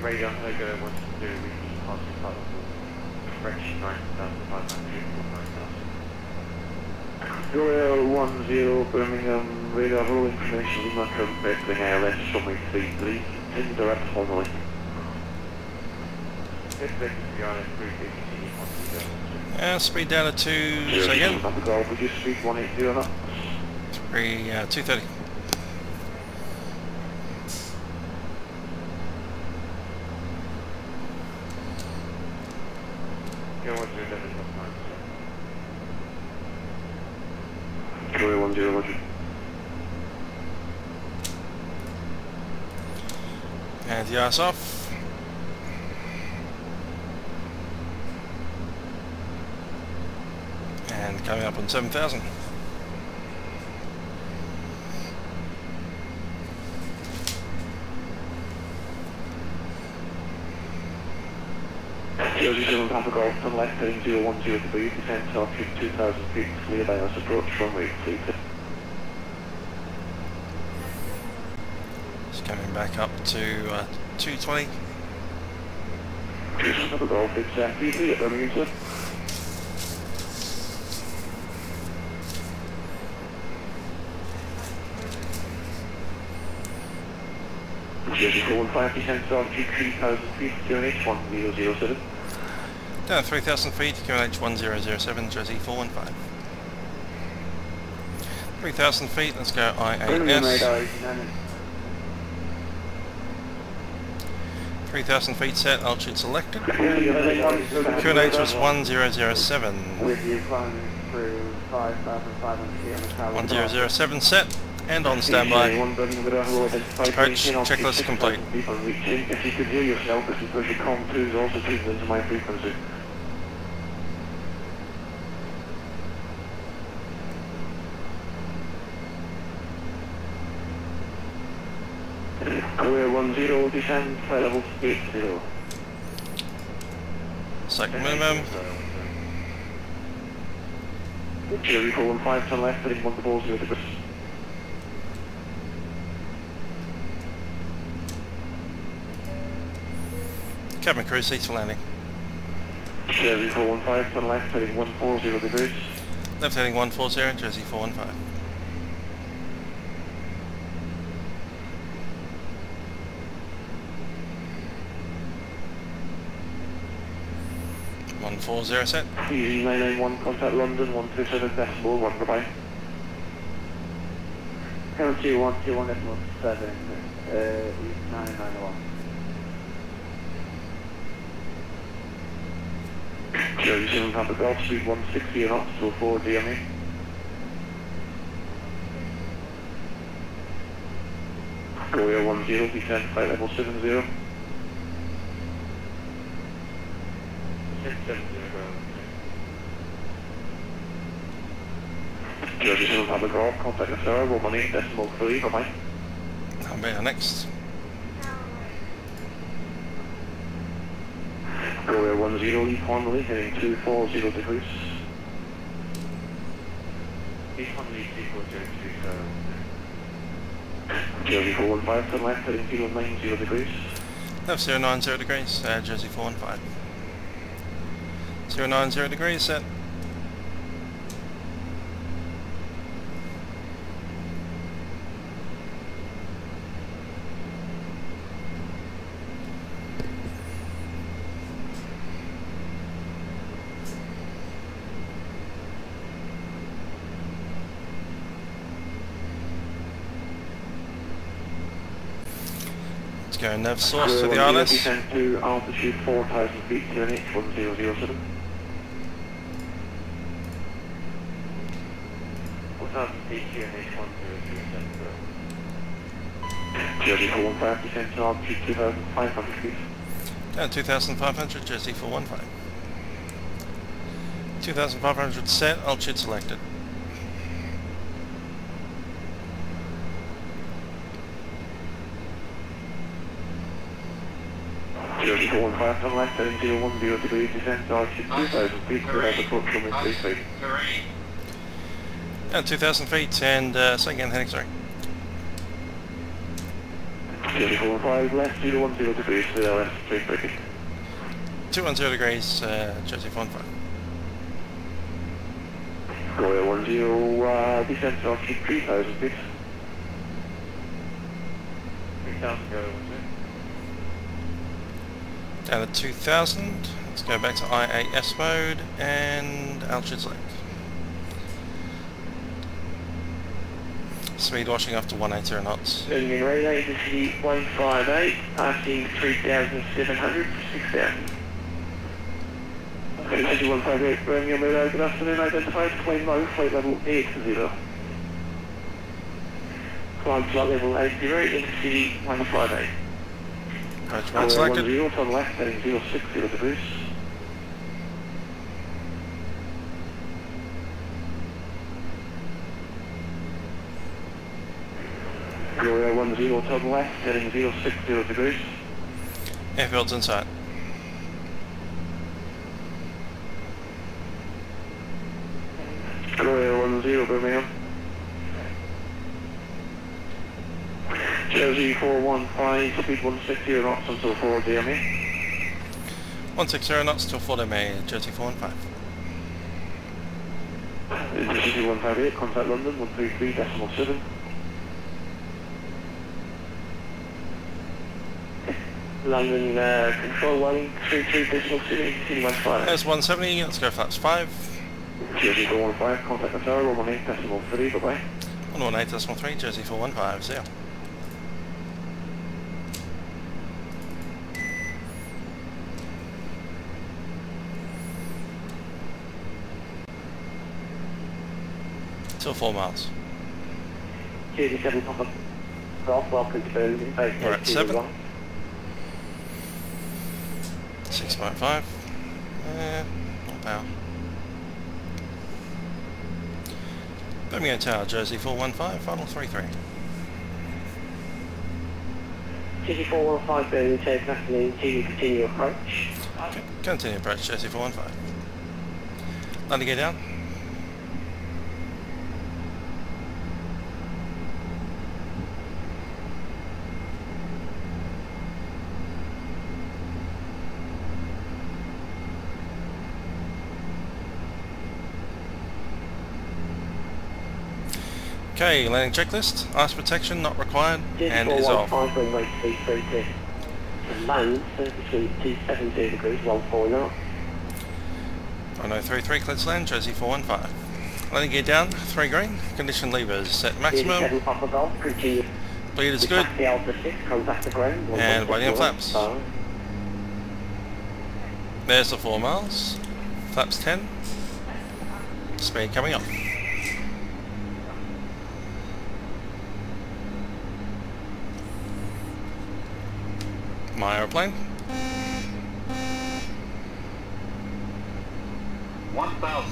radar Hogo wants to do with the positive particle French 9,500 or 9,000. 010 Birmingham radar roll information Lima current vectoring ALS runway 33 indirect formally. Speed down to 2, so again. Would you speed 180 or not? 230. Q400, Roger. And the arse off. And coming up on 7,000. Jersey 7 Papa Golf, turn left heading 010 degrees, descent altitude 2,000 feet, clear by us approach runway 33. Just coming back up to 220. Jersey 7 Papa Golf, it's P3 at Birmingham, sir. Jersey 415, descent altitude 3,000 feet, QNH 1007. Down 3,000 feet, QNH 1007, Jersey 415. 3,000 feet, let's go IAS. 3,000 feet set, altitude selected. QNH was 1007. With you climbing through 5,500 feet on the tower. 1007 set, and on standby. Approach checklist complete. If you could hear yourself, it's because your COM2 is also tuned into my frequency. Clear 10, descend, flight level 80. Second minimum. Jerry 415, turn left, heading 140 degrees. Cabin crew, seats for landing. Jersey 415, turn left, heading 140 degrees. Left heading 140, Jersey 415. set. Easy 991, contact London 127.1, goodbye. Count 2121.7, East 991. Jersey 7 Papa Golf, speed 160 knots to 4 DME. Korea 10, descend, flight level 70. Jersey 7 Papa Golf, contact the tower, 118.3, bye-bye. That'll be our next. Korea 10, leave formally, heading 240 degrees. East 1 lead equal to Jersey 415, turn left, heading 090 degrees. Left 090 degrees, Jersey 415. 090 degrees set. Go nav source to the ILS. Descent to altitude 4,000 feet, QNH 1007. 4,000 feet, QNH 1007. Jersey 415, descent to altitude 2,500 feet. Down 2,500, Jersey 415. 2,500 set, altitude selected. Jersey 415, turn left, heading 010 degrees, descent to altitude 2,000 feet, without approach runway 33. Down 2,000 feet and say again, heading, sorry. Jersey 415, left 010 degrees, left straight braking. 210 degrees, Jersey 415. Royal 10, descent to altitude 3000 feet. 3000 go, Down to 2000. Let's go back to IAS mode and altitude select. Speed washing up to 180 knots. Birmingham radar, Intercity 158, passing 3,700 for 6,000. Intercity 158, Birmingham radar, good afternoon, identified plane mode, flight level 80. Climb flight level 80, Intercity 158. Approach 1 selected. 10, turn left, heading 060 degrees. Gloria 10, turn left, heading 060 degrees. Airfield's in sight. Gloria 10, Birmingham. Jersey 415, speed 160 knots until 4 DME. 160 knots till 4 DME, Jersey 415. Intercity 158, contact London 133.7. London control 133.7, City 15. There's 170, let's go flaps 5. Jersey 415, contact the tower 118.3, bye-bye. 118.3, Jersey 415, 0. Till 4 miles. Jersey 7 Papa Golf, welcome to Birmingham. We're at 7. 6.5. Not power. Birmingham Tower, Jersey 415, final 33. Jersey 415, Birmingham Tower, good afternoon, continue approach. Okay. Continue approach, Jersey 415. Landing gear down. Okay, landing checklist. Ice protection not required, and is off. Runway 332. And land between 270 degrees, 14 knots. Runway 33, cleared to land, Jersey 415. Landing gear down, 3 green. Condition levers set maximum. 7 Papa Golf, continue. Bleed is good. The Alpha 6, contact the ground. And waiting on flaps. There's the 4 miles. Flaps 10. Speed coming up. My aeroplane. 1,000.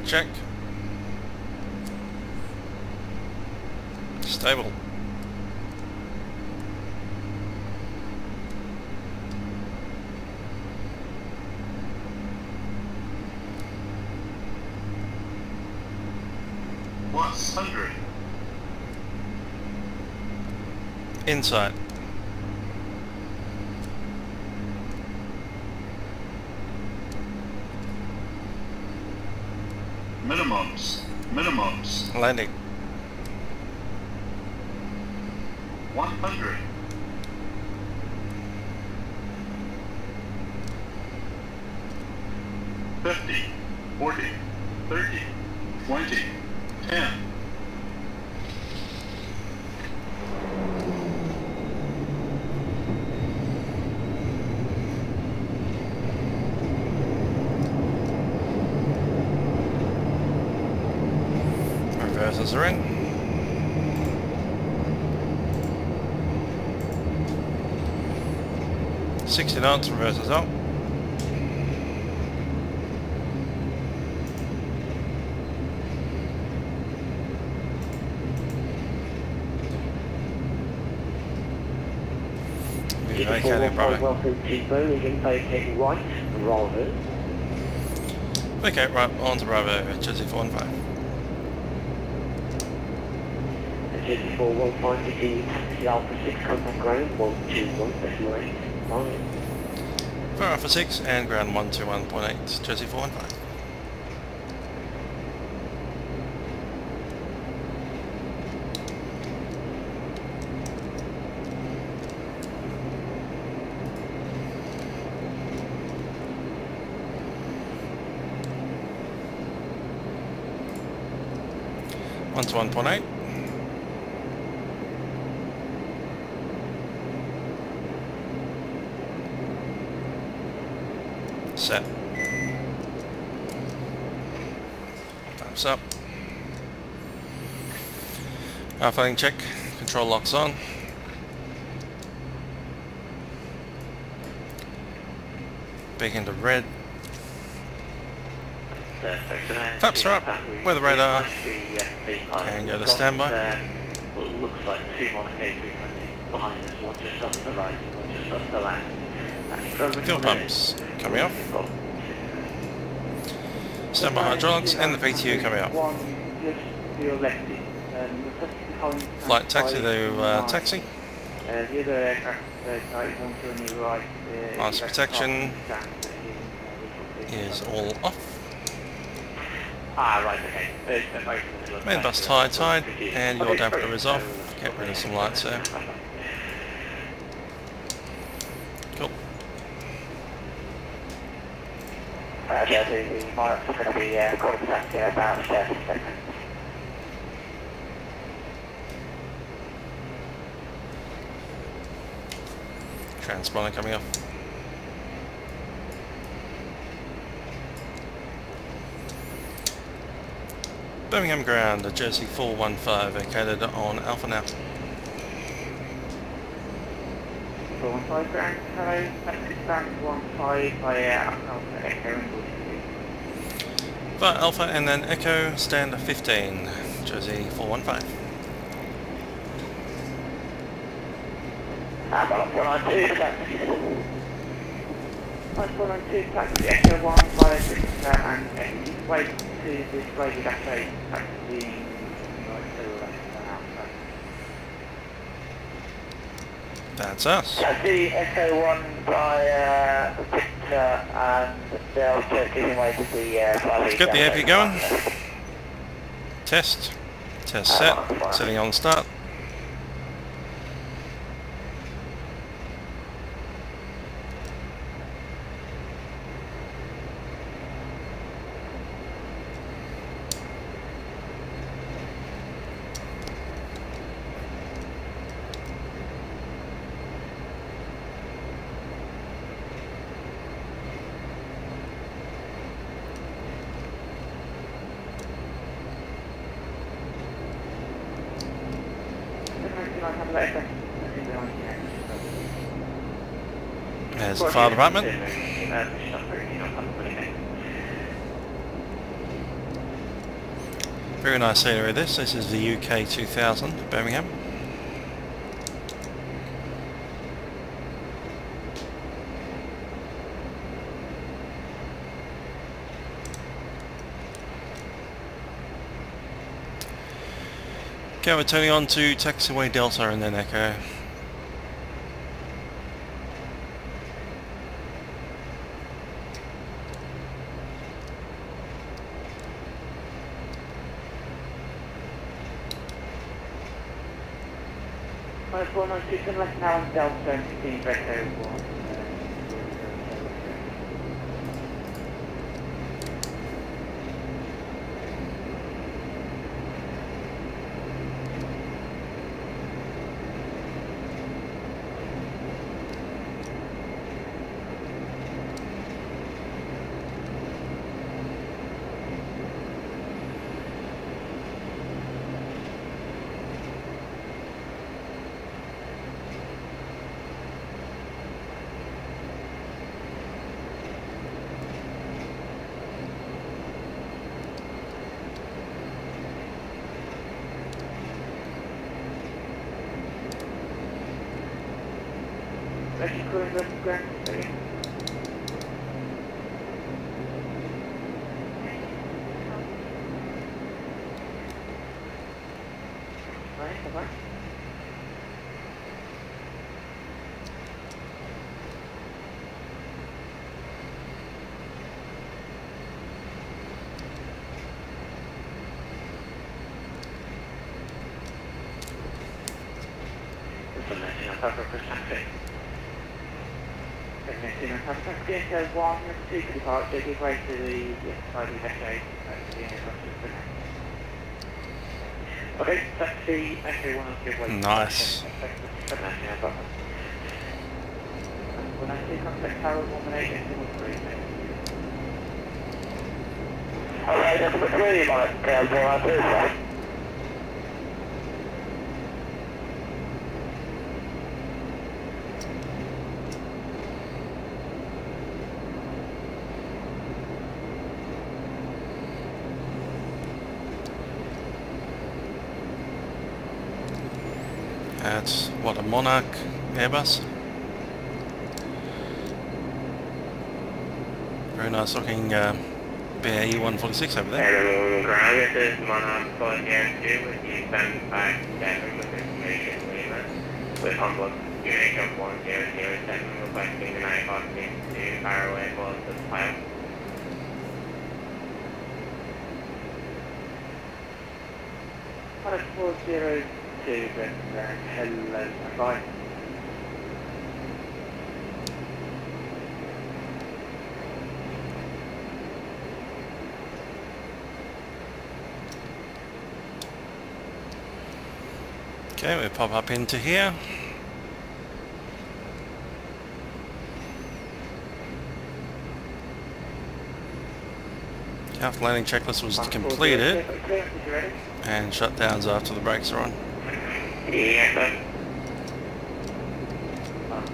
Check. Stable. +100. Inside. Minimums. Landing. 100. 50, 40, 30, 20, 10. reversers are in. .60 knots, reversers up. Vacating right. Welcome to Birmingham, vacating right, Bravo. Okay, right, on to Bravo, Jersey 415. Jersey 415, continue taxi Alpha 6, contact ground 121, decimal 8, 5. For Alpha 6 and ground 121.8, Jersey 415. One to 1.8. Set. Thumbs up. Fighting check. Control locks on. Back into red. Flaps are up. Weather radar. And go to standby. What looks like 2 K320 behind us, one just off the right, one just off the left. Fuel pumps coming off. Standby hydraulics and the VTU coming off. One just to your left. Flight taxi to taxi. The other aircraft type one to your right. Ice protection is all off. Ah, right, okay. Main bus high tide and your dampener is off. Get rid of some lights there. Cool. Jersey, the marks are going to be quarter to taxi about 30 seconds. Transponder coming off. Birmingham ground, Jersey 415, vacated on Alpha now. 415 ground, hello, taxi stand 15 by Alpha Echo and Via Alpha and then Echo, stand 15, Jersey 415. $192 taxi. 192 taxi Echo 1 via Victor and wait to display the dash 8 taxi right to Alpha. That's us. Taxi Echo 1 by Victor and they'll just giving way to the Let's get the AP going. Test. Test set. Setting on start. There's the fire department. Very nice scenery this. This is the UK 2000, Birmingham. Okay, we're turning on to taxiway Delta and then Echo. Minus 492, turn left now on Delta and 15 for Echo 1. Let's go in the ground. Right, bye-bye. There's one two departure, give way to the Flybe Echo to the aircraft. Okay, taxi Echo 1 give way. Nice. When I see contact tower 118 Alright, that's a really much, That's what, a Monarch Airbus? Very nice looking BEE415 over there. Hello, ground, this is Monarch 402 with you 757 with information Lima. With Humboldt, unit of 1007 requesting the night Austin to Fireway for the pilot. Pilot 402, hello, bye. Okay, we pop up into here. After landing checklist was completed and shutdowns after the brakes are on. Yes, sir.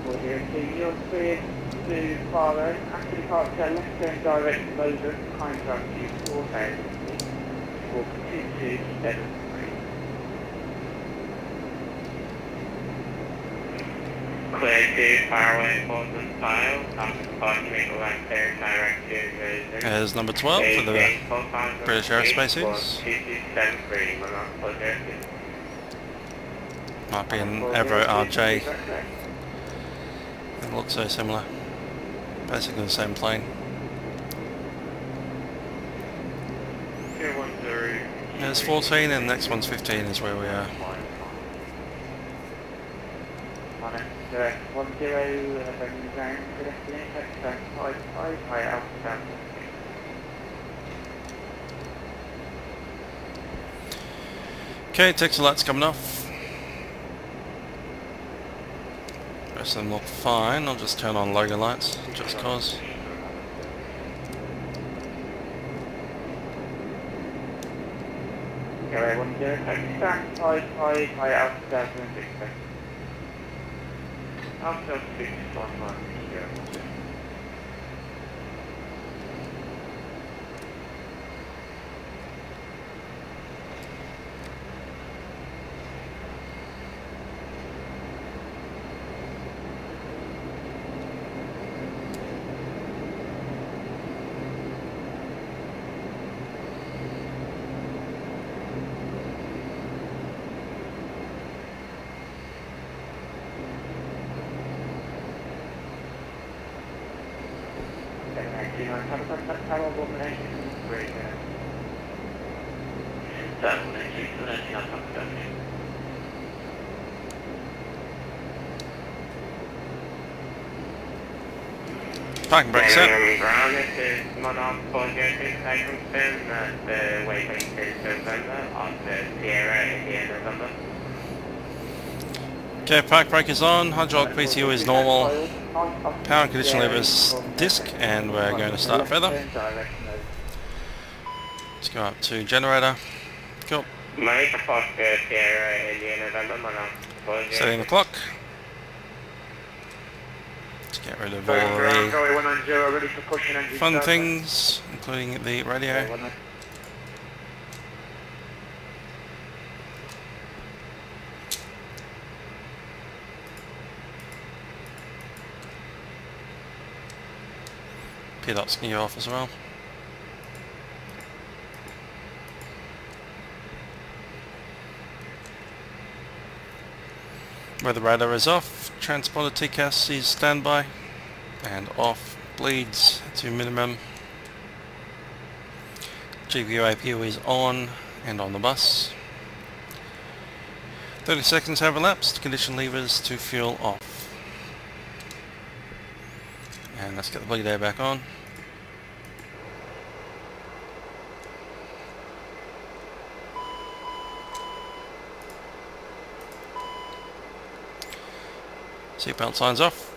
402, you're cleared to follow. After departure, left turn direct loader, behind drive to 4000 feet. Walk 2273. Clear to Fireway for the file. After departure, make a left turn direct to Rosen. There's number 12 for the British Aerospaces. 2273, Monarch 402. Might be an Avro RJ. It looks so similar. Basically the same plane. 210. There's 14 and the next one's 15 is where we are. On it, direct 10, Birmingham ground, good afternoon, touchdown 55, high altitude. Okay, taxi lights coming off. Rest of them look fine. I'll just turn on logo lights, just cause. Go 10, touchdown 55, high altitude 60. Altitude 611, Parking brake set. Ground, this is Monarch 406, I confirm that the waypoint is November on the Sierra India November. Okay, park brake is on, hydraulic PTU is normal, power and condition levers disc, and we're going to start further. Let's go up to generator. Cool. Mike Foster, Sierra India November, Monarch 406. Setting the clock. Let's get rid of all the fun things, including the radio. PDOTs can go off as well. Weather radar is off, transponder TCAS is standby and off, bleeds to minimum. GPU APU is on and on the bus. 30 seconds have elapsed, condition levers to fuel off. And let's get the bleed air back on. Seatbelt signs off.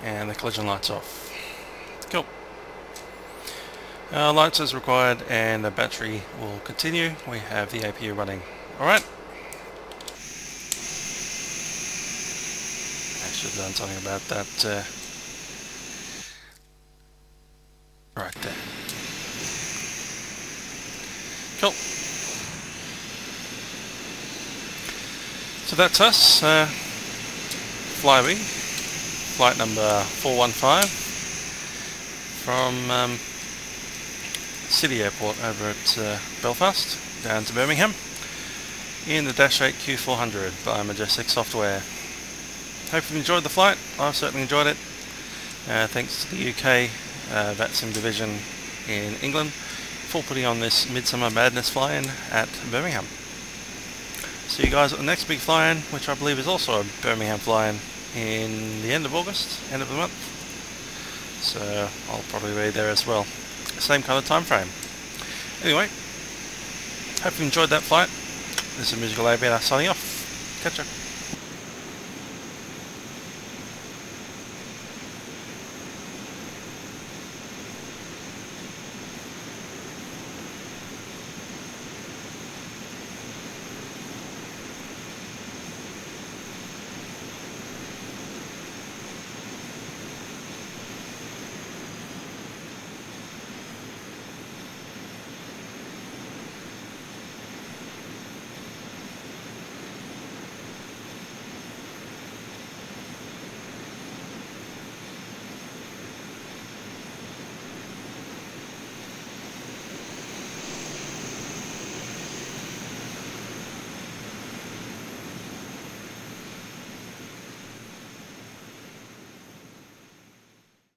And the collision lights off. Cool. Lights as required and the battery will continue. We have the APU running. Alright. I should have done something about that right there. Cool. So that's us, Flybe, flight number 415 from City Airport over at Belfast down to Birmingham in the Dash 8 Q400 by Majestic software. Hope you've enjoyed the flight. I've certainly enjoyed it. Thanks to the UK Vatsim division in England for putting on this Midsummer Madness fly-in at Birmingham. See you guys at the next big fly-in, which I believe is also a Birmingham fly-in in the end of August, end of the month. So I'll probably be there as well. Same kind of time frame. Anyway, hope you enjoyed that flight. This is Musical Aviator signing off. Catch ya.